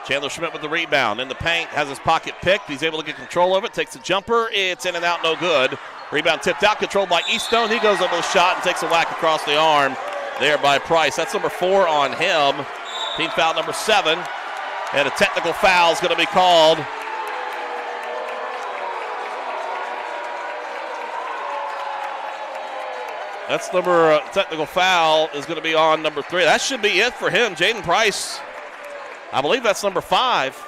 D: Chandler Schmidt with the rebound. In the paint. Has his pocket picked. He's able to get control of it. Takes a jumper. It's in and out. No good. Rebound tipped out. Controlled by Eastone. He goes up with a shot and takes a whack across the arm there by Price. That's number 4 on him. Team foul number 7. And a technical foul is going to be called. That's technical foul is going to be on number 3. That should be it for him. Jaden Price, I believe that's number 5.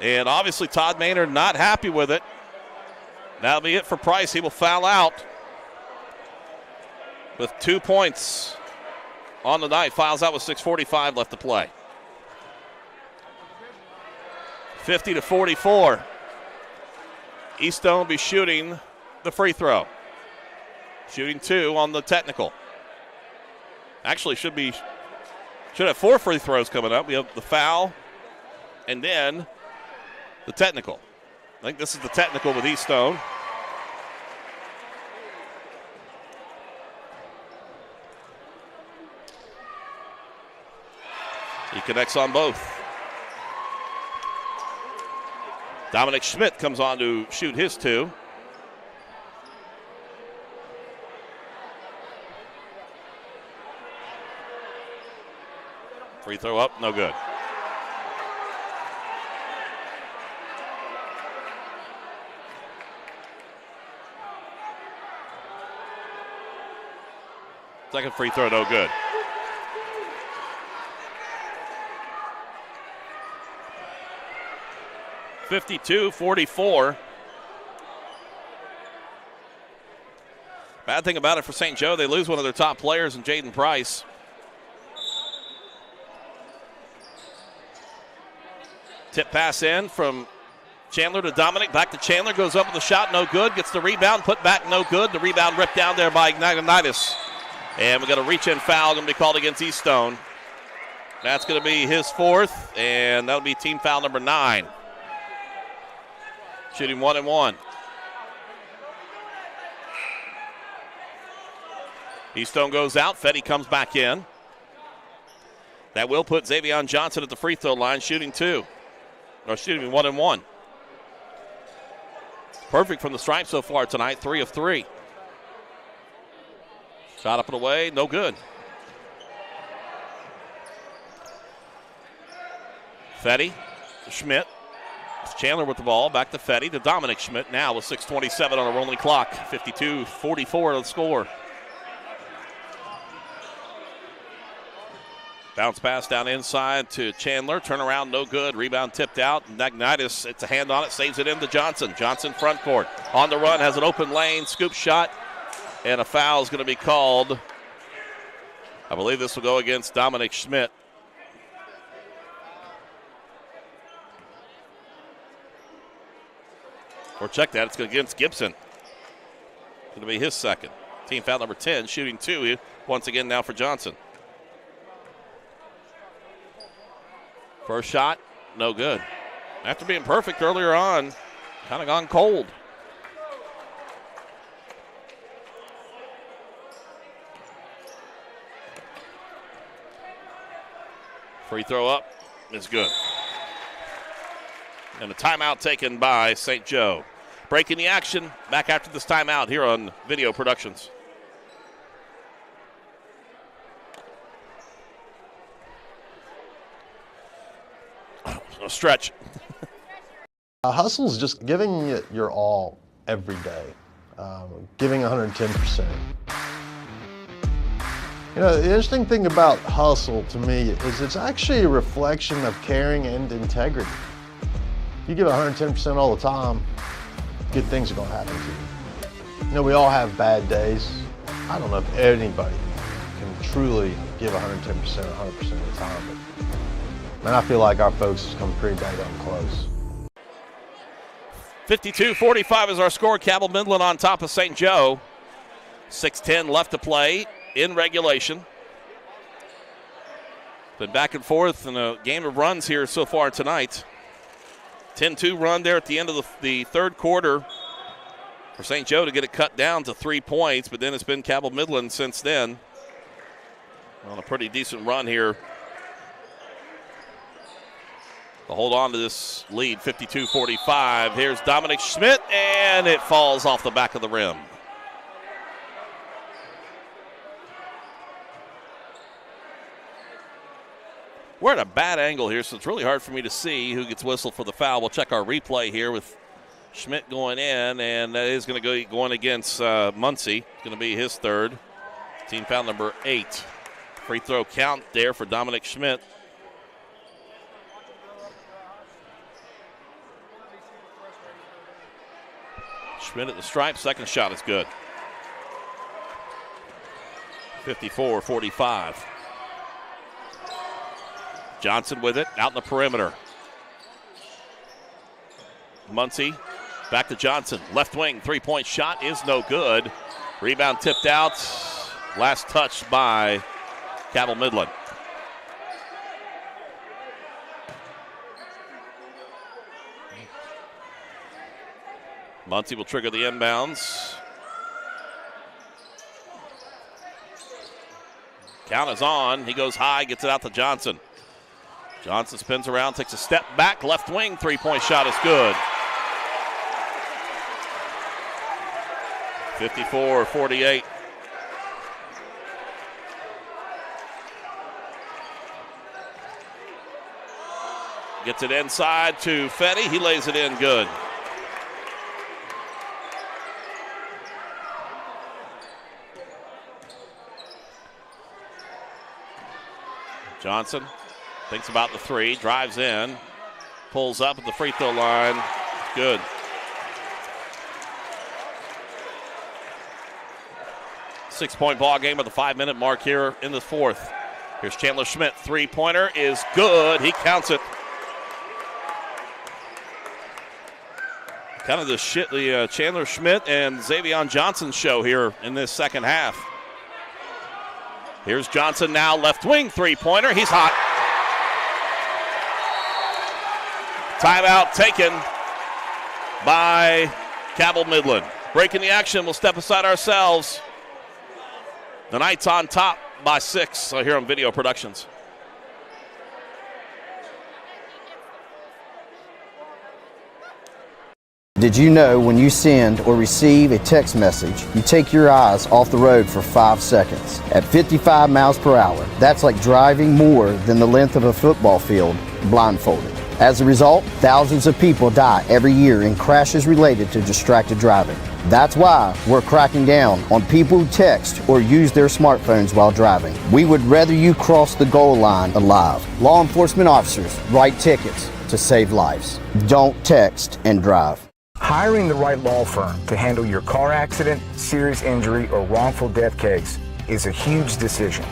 D: And obviously Todd Maynard not happy with it. That'll be it for Price. He will foul out with 2 points on the night. Fouls out with 6:45 left to play. 50-44. Eastone will be shooting the free throw. Shooting 2 on the technical. Actually should have 4 free throws coming up. We have the foul and then the technical. I think this is the technical with Eastone. He connects on both. Dominic Schmidt comes on to shoot his 2. Free throw up, no good. Second free throw, no good. (52-44). Bad thing about it for St. Joe, they lose one of their top players in Jaden Price. Tip pass in from Chandler to Dominic. Back to Chandler. Goes up with a shot. No good. Gets the rebound. Put back. No good. The rebound ripped down there by Ignatius. And we got a reach-in foul going to be called against Eastone. That's going to be his 4th. And that'll be team foul number 9. Shooting 1-1. Eastone goes out. Fetty comes back in. That will put Xavion Johnson at the free throw line, shooting 2. Or shooting 1-1. Perfect from the stripe so far tonight, 3 of 3. Shot up and away, no good. Fetty, Schmidt, Chandler with the ball, back to Fetty, to Dominic Schmidt now with 6:27 on a rolling clock. 52-44 the score. Bounce pass down inside to Chandler. Turnaround, no good. Rebound tipped out. Nagnitis, it's a hand on it, saves it into Johnson. Johnson front court. On the run, has an open lane, scoop shot, and a foul is going to be called. I believe this will go against Dominic Schmidt. Or check that, it's against Gibson. It's going to be his second. Team foul number 10, shooting 2 once again now for Johnson. First shot, no good. After being perfect earlier on, kind of gone cold. Free throw up is good. And a timeout taken by St. Joe. Breaking the action, back after this timeout here on Video Productions. A stretch.
H: Hustle's just giving it your all every day, giving 110%. You know, the interesting thing about hustle to me is it's actually a reflection of caring and integrity. If you give 110% all the time, good things are going to happen to you. You know, we all have bad days. I don't know if anybody can truly give 110% 100% of the time, but man, I feel like our folks has come pretty daggone close.
D: 52-45 is our score. Cabell Midland on top of St. Joe. 6:10 left to play in regulation. Been back and forth in a game of runs here so far tonight. 10-2 run there at the end of the third quarter for St. Joe to get it cut down to 3 points, but then it's been Cabell Midland since then on a pretty decent run here. To hold on to this lead, 52-45. Here's Dominic Schmidt, and it falls off the back of the rim. We're at a bad angle here, so it's really hard for me to see who gets whistled for the foul. We'll check our replay here with Schmidt going in, and that is going to go going against Muncie. It's going to be his third. Team foul number 8. Free throw count there for Dominic Schmidt. Schmidt at the stripe, second shot is good. 54-45. Johnson with it, out in the perimeter. Muncie, back to Johnson. Left wing, three-point shot is no good. Rebound tipped out. Last touch by Cabell Midland. Muncie will trigger the inbounds. Count is on. He goes high, gets it out to Johnson. Johnson spins around, takes a step back. Left wing, three-point shot is good. 54-48. Gets it inside to Fetty. He lays it in good. Johnson thinks about the three, drives in, pulls up at the free throw line. Good. Six-point ball game at the 5-minute mark here in the fourth. Here's Chandler Schmidt. Three-pointer is good. He counts it. Kind of the Chandler Schmidt and Xavion Johnson show here in this second half. Here's Johnson now, left wing three-pointer. He's hot. Timeout taken by Cabell Midland. Breaking the action, we'll step aside ourselves. The Knights on top by 6 here on Video Productions.
E: Did you know when you send or receive a text message, you take your eyes off the road for 5 seconds? At 55 miles per hour, that's like driving more than the length of a football field blindfolded. As a result, thousands of people die every year in crashes related to distracted driving. That's why we're cracking down on people who text or use their smartphones while driving. We would rather you cross the goal line alive. Law enforcement officers write tickets to save lives. Don't text and drive.
F: Hiring the right law firm to handle your car accident, serious injury, or wrongful death case is a huge decision.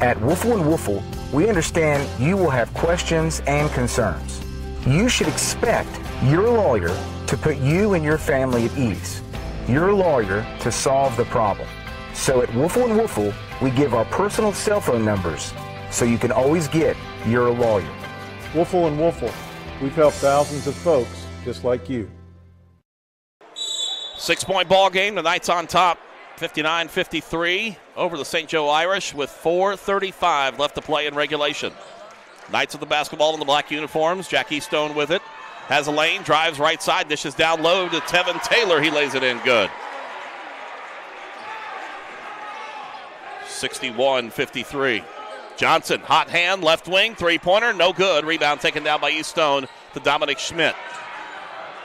F: At Woofle & Woofle, we understand you will have questions and concerns. You should expect your lawyer to put you and your family at ease. Your lawyer to solve the problem. So at Woofle & Woofle, we give our personal cell phone numbers so you can always get your lawyer.
G: Woofle & Woofle. We've helped thousands of folks just like you.
D: 6-point ball game. The Knights on top, 59-53 over the St. Joe Irish with 4:35 left to play in regulation. Knights with the basketball in the black uniforms. Jack Eastone with it. Has a lane, drives right side, dishes down low to Tevin Taylor. He lays it in good. 61-53. Johnson, hot hand, left wing, three-pointer, no good. Rebound taken down by Eastone to Dominic Schmidt.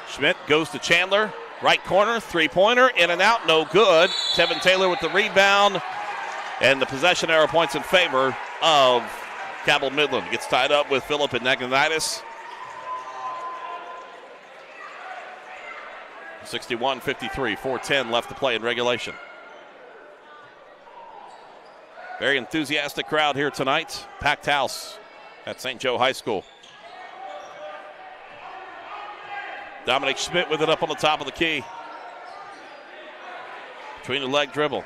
D: Schmidt goes to Chandler, right corner, three-pointer, in and out, no good. Tevin Taylor with the rebound, and the possession arrow points in favor of Cabell Midland. Gets tied up with Phillip and Nagnanitis. 61-53, 4:10 left to play in regulation. Very enthusiastic crowd here tonight. Packed house at St. Joe High School. Dominic Schmidt with it up on the top of the key. Between the leg dribble.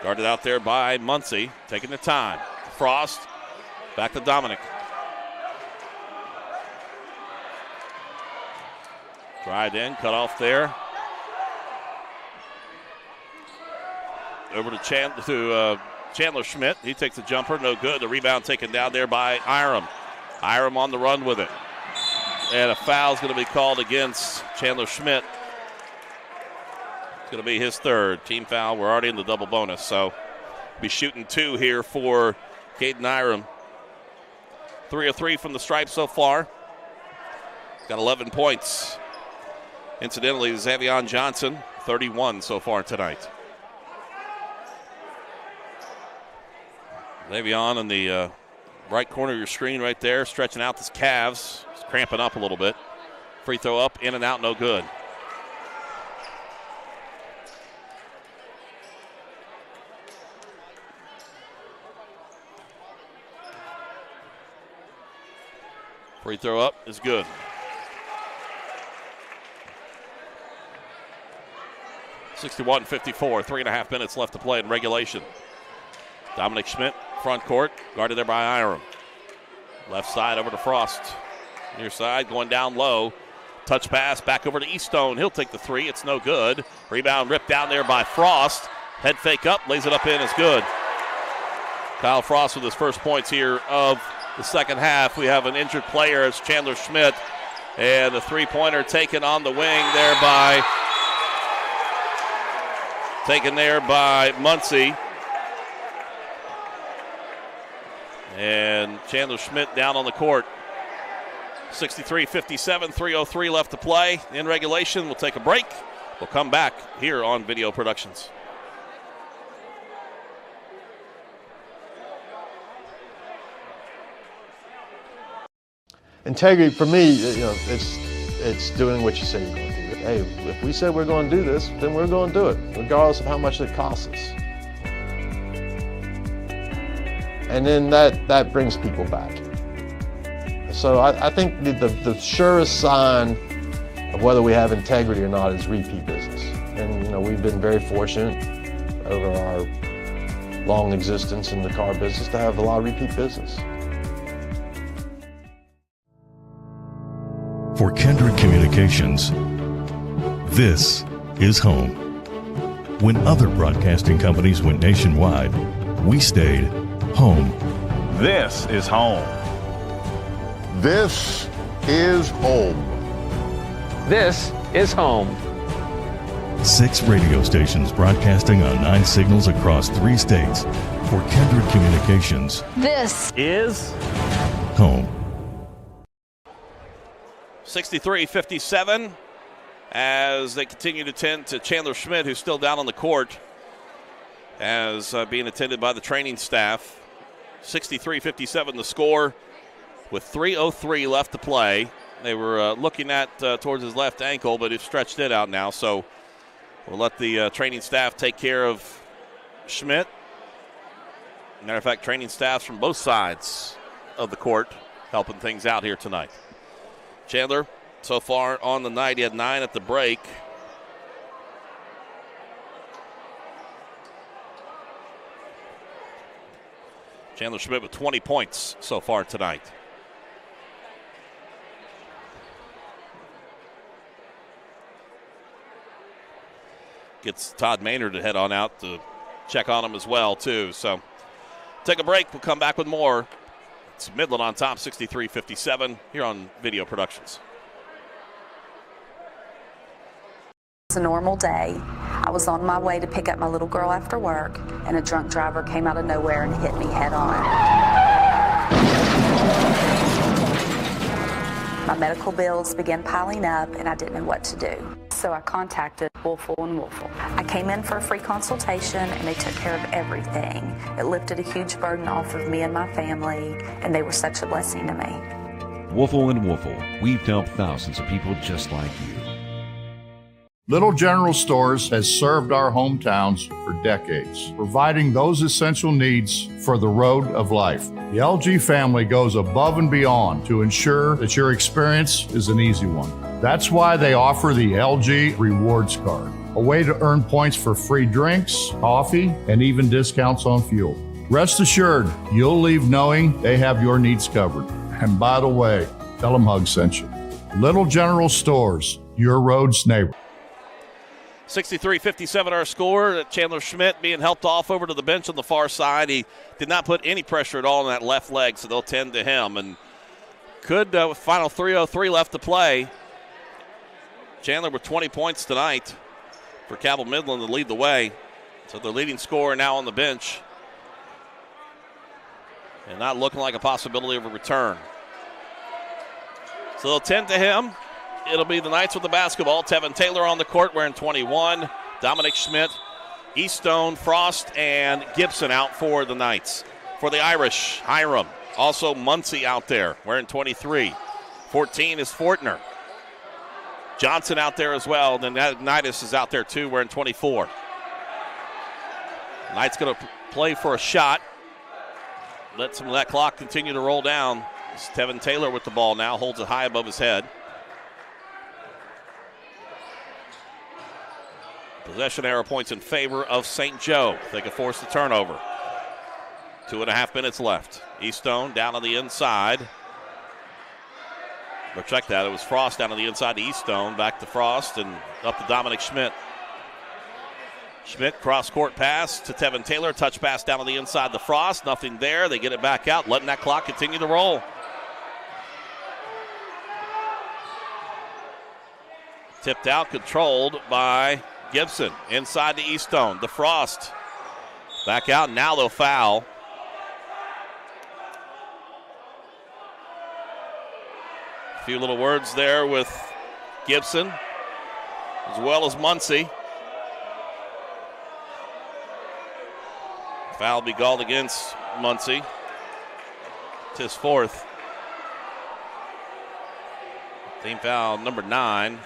D: Guarded out there by Muncie, taking the time. Frost, back to Dominic. Drive in, cut off there. Over to Chandler Schmidt. He takes a jumper, no good. The rebound taken down there by Iram. Iram on the run with it. And a foul's going to be called against Chandler Schmidt. It's going to be his third. Team foul. We're already in the double bonus, so be shooting two here for Caden Iram. 3 of 3 from the stripe so far. Got 11 points. Incidentally, Xavion Johnson, 31 so far tonight. Xavion in the right corner of your screen right there, stretching out his calves. He's cramping up a little bit. Free throw up, in and out, no good. Free throw up is good. .54, 3.5 minutes left to play in regulation. Dominic Schmidt, front court, guarded there by Iram. Left side over to Frost. Near side, going down low. Touch pass back over to Eastone. He'll take the three. It's no good. Rebound ripped down there by Frost. Head fake up, lays it up in. It's good. Kyle Frost with his first points here of the second half. We have an injured player. It's Chandler Schmidt. And the three-pointer taken on the wing there by Muncie. And Chandler Schmidt down on the court. 63-57, 3:03 left to play in regulation. We'll take a break. We'll come back here on Video Productions.
H: Integrity for me, it's doing what you say you're going to do. Hey, if we said we're going to do this, then we're going to do it, regardless of how much it costs us. And then that brings people back. So I think the surest sign of whether we have integrity or not is repeat business. And we've been very fortunate over our long existence in the car business to have a lot of repeat business.
B: For Kindred Communications, this is home. When other broadcasting companies went nationwide, we stayed home.
L: This is home.
N: This is home.
L: This is home.
B: 6 radio stations broadcasting on 9 signals across 3 states. For Kindred Communications,
L: This is
B: home.
D: 63-57 as they continue to tend to Chandler Schmidt, who's still down on the court, as being attended by the training staff. 63-57 the score with 3:03 left to play. They were looking at towards his left ankle, but it's stretched it out now. So we'll let the training staff take care of Schmidt. Matter of fact, training staffs from both sides of the court helping things out here tonight. Chandler, so far on the night, he had 9 at the break. Chandler Schmidt with 20 points so far tonight. Gets Todd Maynard to head on out to check on him as well, too. So take a break. We'll come back with more. It's Midland on top, 63-57 here on Video Productions.
A: It's a normal day. I was on my way to pick up my little girl after work, and a drunk driver came out of nowhere and hit me head on. My medical bills began piling up, and I didn't know what to do. So I contacted Woolfle & Woolfle. I came in for a free consultation, and they took care of everything. It lifted a huge burden off of me and my family, and they were such a blessing to me.
M: Woolfle & Woolfle. We've helped thousands of people just like you.
C: Little General Stores has served our hometowns for decades, providing those essential needs for the road of life. The LG family goes above and beyond to ensure that your experience is an easy one. That's why they offer the LG Rewards Card, a way to earn points for free drinks, coffee, and even discounts on fuel. Rest assured, you'll leave knowing they have your needs covered. And by the way, tell them Hug sent you. Little General Stores, your road's neighbor.
D: 63-57 our score. Chandler Schmidt being helped off over to the bench on the far side. He did not put any pressure at all on that left leg, so they'll tend to him. And could, with final 3:03 left to play, Chandler with 20 points tonight for Cabell Midland to lead the way. So the leading scorer now on the bench. And not looking like a possibility of a return. So they'll tend to him. It'll be the Knights with the basketball. Tevin Taylor on the court wearing 21. Dominic Schmidt, Eastone, Frost, and Gibson out for the Knights. For the Irish, Hiram. Also Muncie out there wearing 23. 14 is Fortner. Johnson out there as well. Then Nidus is out there too wearing 24. Knights going to play for a shot. Let some of that clock continue to roll down. It's Tevin Taylor with the ball now. Holds it high above his head. Possession arrow points in favor of St. Joe. They can force the turnover. 2.5 minutes left. Eastone down on the inside. But check that. It was Frost down on the inside to Eastone. Back to Frost and up to Dominic Schmidt. Schmidt cross-court pass to Tevin Taylor. Touch pass down on the inside to Frost. Nothing there. They get it back out, letting that clock continue to roll. Tipped out, controlled by Gibson. Inside to Eastone. The Frost. Back out. Now they'll foul. A few little words there with Gibson, as well as Muncie. Foul be called against Muncie. It's his fourth. Team foul number 9.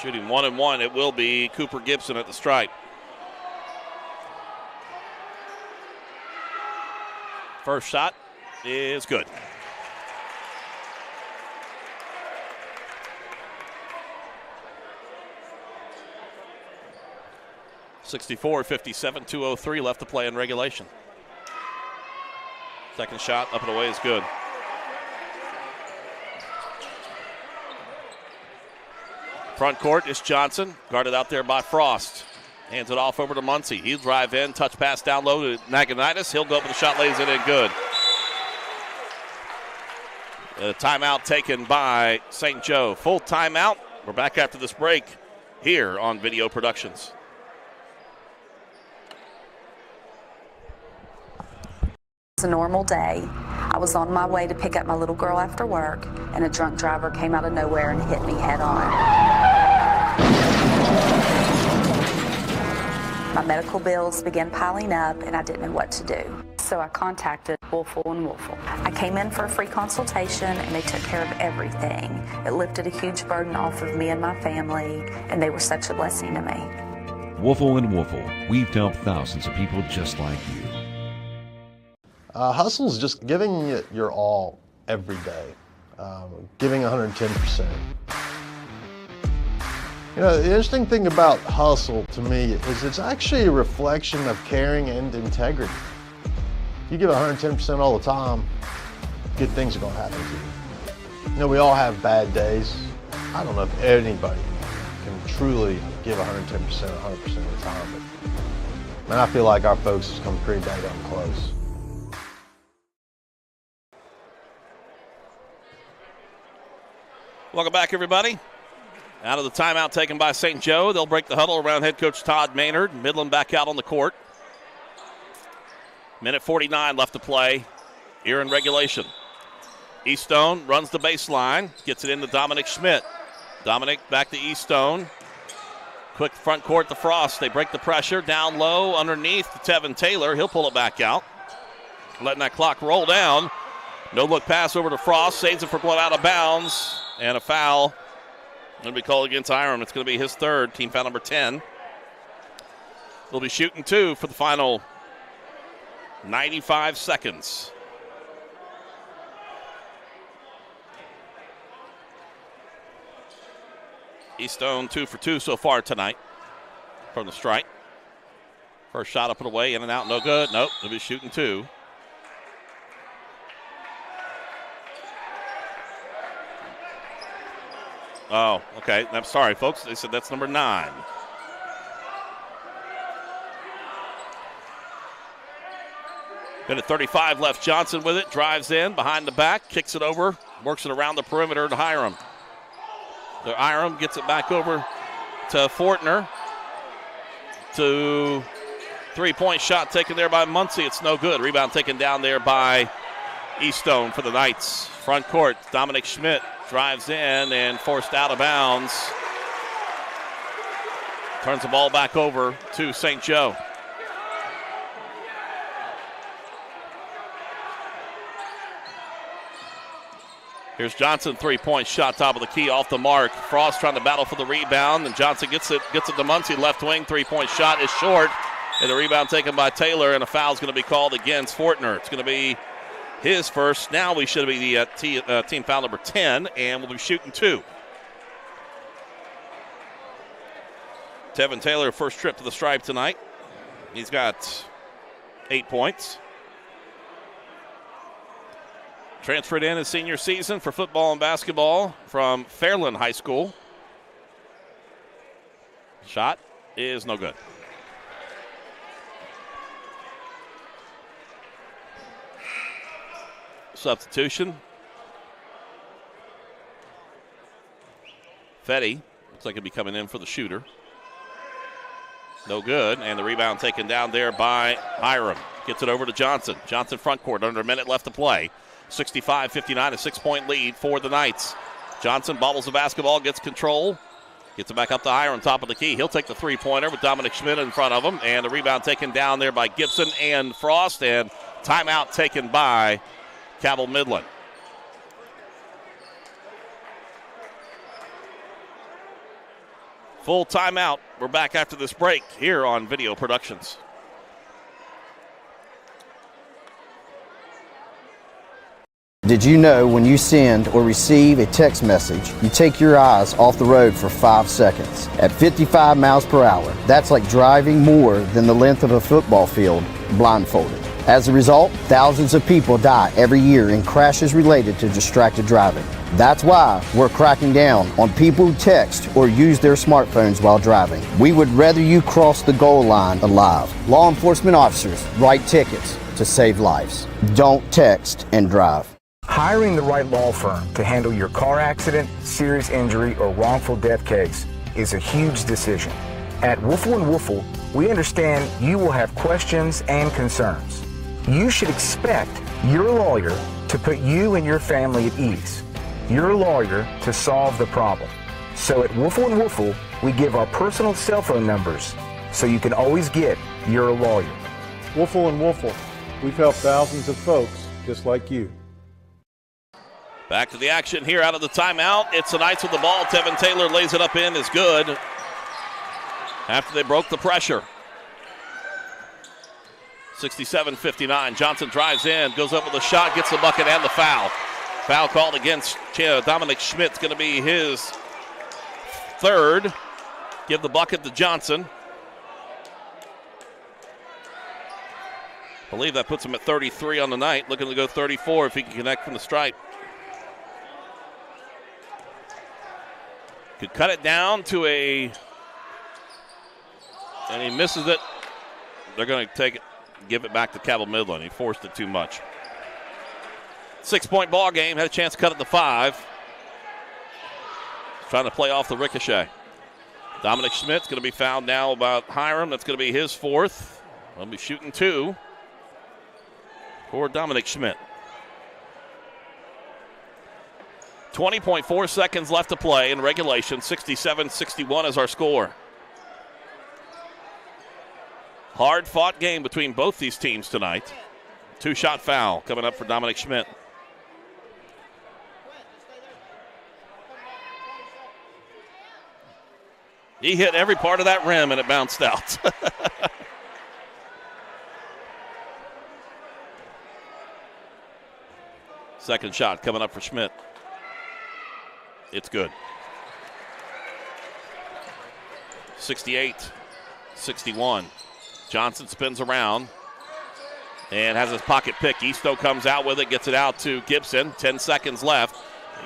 D: Shooting 1-1, it will be Cooper Gibson at the stripe. First shot is good. (64-57), 2:03 left to play in regulation. Second shot up and away is good. Front court is Johnson, guarded out there by Frost. Hands it off over to Muncie. He'll drive in, touch pass down low to Naganitis. He'll go up with the shot, lays it in good. A timeout taken by St. Joe. Full timeout. We're back after this break here on Video Productions.
A: It's a normal day. I was on my way to pick up my little girl after work, and a drunk driver came out of nowhere and hit me head on. My medical bills began piling up, and I didn't know what to do. So I contacted Woolfle & Woolfle. I came in for a free consultation, and they took care of everything. It lifted a huge burden off of me and my family, and they were such a blessing to me.
M: Woolfle & Woolfle. We've helped thousands of people just like you.
H: Hustle is just giving it your all every day, giving 110%. You know, the interesting thing about hustle to me is it's actually a reflection of caring and integrity. If you give 110% all the time, good things are going to happen to you. You know, we all have bad days. I don't know if anybody can truly give 110% 100% of the time, but man, I feel like our folks has come pretty daggone close.
D: Welcome back, everybody. Out of the timeout taken by St. Joe, they'll break the huddle around head coach Todd Maynard. Midland back out on the court. Minute 49 left to play here in regulation. Eastone runs the baseline, gets it into Dominic Schmidt. Dominic back to Eastone. Quick front court to Frost. They break the pressure down low underneath to Tevin Taylor. He'll pull it back out. Letting that clock roll down. No look pass over to Frost. Saves it for going out of bounds. And a foul. Going to be called against Hiram. It's going to be his third, team foul number 10. They'll be shooting two for the final 95 seconds. Eastone 2 for 2 so far tonight from the strike. First shot up and away, in and out, no good. Nope, they'll be shooting two. Oh, okay. I'm sorry, folks. They said that's number 9. Minute 35 left. Johnson with it. Drives in behind the back. Kicks it over. Works it around the perimeter to Hiram. Hiram gets it back over to Fortner. To three-point shot taken there by Muncie. It's no good. Rebound taken down there by Eastone for the Knights. Front court. Dominic Schmidt drives in and forced out of bounds. Turns the ball back over to St. Joe. Here's Johnson, three-point shot, top of the key, off the mark. Frost trying to battle for the rebound, and Johnson gets it to Muncie, left wing, three-point shot is short, and the rebound taken by Taylor, and a foul is going to be called against Fortner. It's going to be his first. Now we should be the team foul number 10, and we'll be shooting two. Tevin Taylor, first trip to the stripe tonight. He's got 8 points. Transferred in his senior season for football and basketball from Fairland High School. Shot is no good. Substitution. Fetty looks like he'll be coming in for the shooter. No good, and the rebound taken down there by Hiram. Gets it over to Johnson. Johnson front court, under a minute left to play. 65-59, a 6-point lead for the Knights. Johnson bobbles the basketball, gets control. Gets it back up to Hiram, top of the key. He'll take the three-pointer with Dominic Schmidt in front of him. And the rebound taken down there by Gibson and Frost. And timeout taken by Cabell Midland. Full timeout. We're back after this break here on Video Productions.
E: Did you know when you send or receive a text message, you take your eyes off the road for 5 seconds? At 55 miles per hour, that's like driving more than the length of a football field blindfolded. As a result, thousands of people die every year in crashes related to distracted driving. That's why we're cracking down on people who text or use their smartphones while driving. We would rather you cross the goal line alive. Law enforcement officers write tickets to save lives. Don't text and drive.
F: Hiring the right law firm to handle your car accident, serious injury, or wrongful death case is a huge decision. At Woofle & Woofle, we understand you will have questions and concerns. You should expect your lawyer to put you and your family at ease. Your lawyer to solve the problem. So at Woofle & Woofle, we give our personal cell phone numbers so you can always get your lawyer.
G: Woofle & Woofle, we've helped thousands of folks just like you.
D: Back to the action here out of the timeout. It's the Knights with the ball. Tevin Taylor lays it up in, is good. After they broke the pressure. 67-59. Johnson drives in, goes up with a shot, gets the bucket and the foul. Foul called against Dominic Schmidt. It's going to be his third. Give the bucket to Johnson. I believe that puts him at 33 on the night. Looking to go 34 if he can connect from the stripe. Could cut it down to a, and he misses it. They're going to take it, give it back to Cabell Midland. He forced it too much. 6-point ball game. Had a chance to cut it to 5. Trying to play off the ricochet. Dominic Schmidt's going to be fouled now about Hiram. That's going to be his fourth. He'll be shooting 2 for Dominic Schmidt. 20.4 seconds left to play in regulation. 67-61 is our score. Hard-fought game between both these teams tonight. 2-shot foul coming up for Dominic Schmidt. He hit every part of that rim and it bounced out. Second shot coming up for Schmidt. It's good. 68-61. Johnson spins around and has his pocket pick. Easto comes out with it, gets it out to Gibson. 10 seconds left.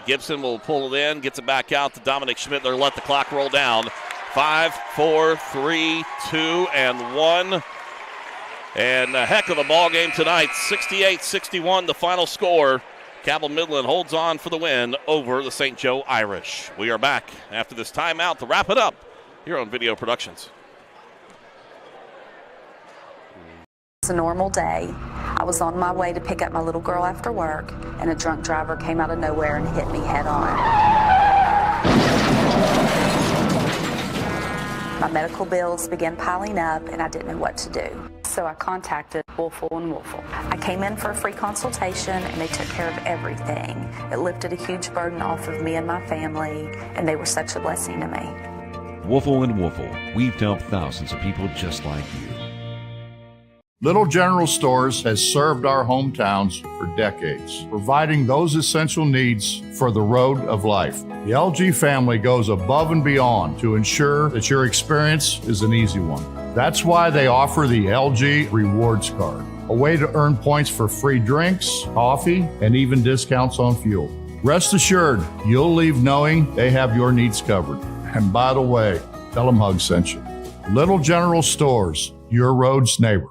D: Gibson will pull it in, gets it back out to Dominic Schmidt. They'll let the clock roll down. 5, 4, 3, 2, and 1. And a heck of a ball game tonight. 68-61, the final score. Cabell Midland holds on for the win over the St. Joe Irish. We are back after this timeout to wrap it up here on Video Productions.
A: It's a normal day. I was on my way to pick up my little girl after work, and a drunk driver came out of nowhere and hit me head on. My medical bills began piling up, and I didn't know what to do. So I contacted Woofle & Woofle. I came in for a free consultation, and they took care of everything. It lifted a huge burden off of me and my family, and they were such a blessing to me.
M: Woofle & Woofle, we've helped thousands of people just like you.
C: Little General Stores has served our hometowns for decades, providing those essential needs for the road of life. The LG family goes above and beyond to ensure that your experience is an easy one. That's why they offer the LG Rewards Card, a way to earn points for free drinks, coffee, and even discounts on fuel. Rest assured, you'll leave knowing they have your needs covered. And by the way, tell them Hug sent you. Little General Stores, your road's neighbor.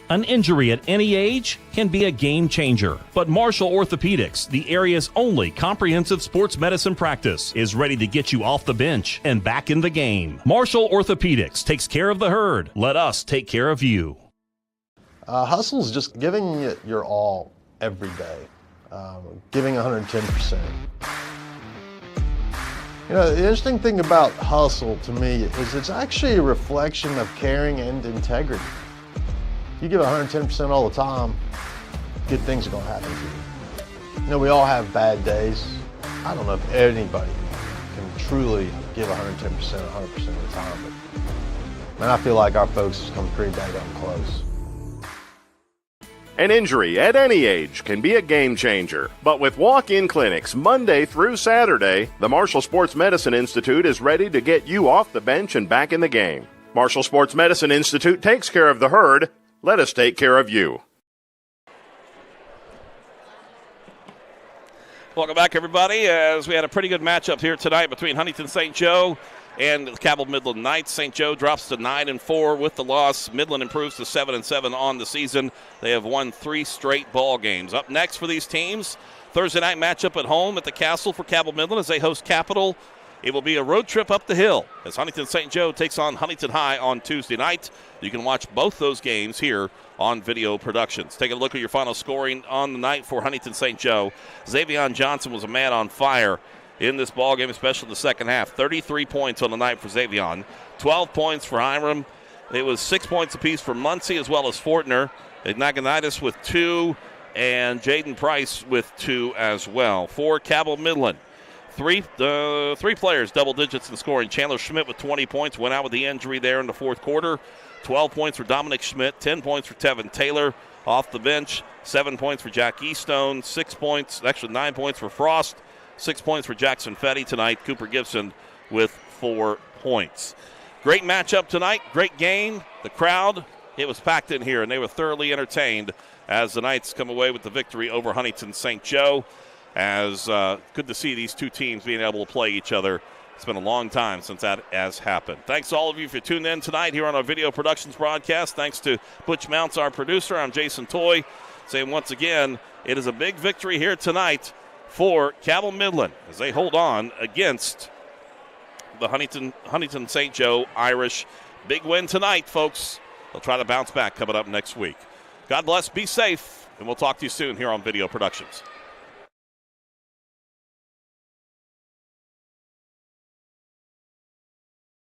O: An injury at any age can be a game changer, but Marshall Orthopedics, the area's only comprehensive sports medicine practice, is ready to get you off the bench and back in the game. Marshall Orthopedics takes care of the herd. Let us take care of you.
H: Hustle's just giving it your all every day, giving 110%. You know, the interesting thing about hustle to me is it's actually a reflection of caring and integrity. You give 110% all the time, good things are going to happen to you. You know, we all have bad days. I don't know if anybody can truly give 110% 100% of the time, but man, I feel like our folks have come pretty daggone close.
P: An injury at any age can be a game changer, but with walk-in clinics Monday through Saturday, the Marshall Sports Medicine Institute is ready to get you off the bench and back in the game. Marshall Sports Medicine Institute takes care of the herd. Let us take care of you.
D: Welcome back, everybody, as we had a pretty good matchup here tonight between Huntington St. Joe and the Cabell Midland Knights. St. Joe drops to 9-4 with the loss. Midland improves to 7-7 on the season. They have won 3 straight ball games. Up next for these teams, Thursday night matchup at home at the Castle for Cabell Midland as they host Capital. It will be a road trip up the hill as Huntington St. Joe takes on Huntington High on Tuesday night. You can watch both those games here on Video Productions. Take a look at your final scoring on the night for Huntington St. Joe. Xavion Johnson was a man on fire in this ball game, especially in the second half. 33 points on the night for Xavion. 12 points for Hiram. It was 6 points apiece for Muncie as well as Fortner. Ignagonitis with 2 and Jaden Price with 2 as well. For Cabell Midland, three players double digits in scoring. Chandler Schmidt with 20 points, went out with the injury there in the fourth quarter. 12 points for Dominic Schmidt, 10 points for Tevin Taylor off the bench, 7 points for Jack Eastone, 9 points for Frost, 6 points for Jackson Fetty tonight. Cooper Gibson with 4 points. Great matchup tonight, great game. The crowd, it was packed in here, and they were thoroughly entertained as the Knights come away with the victory over Huntington St. Joe. As good to see these two teams being able to play each other. It's been a long time since that has happened. Thanks to all of you for tuning in tonight here on our Video Productions broadcast. Thanks to Butch Mounts, our producer. I'm Jason Toy, saying once again, it is a big victory here tonight for Cabell Midland as they hold on against the Huntington St. Joe Irish. Big win tonight, folks. They'll try to bounce back coming up next week. God bless, be safe, and we'll talk to you soon here on Video Productions.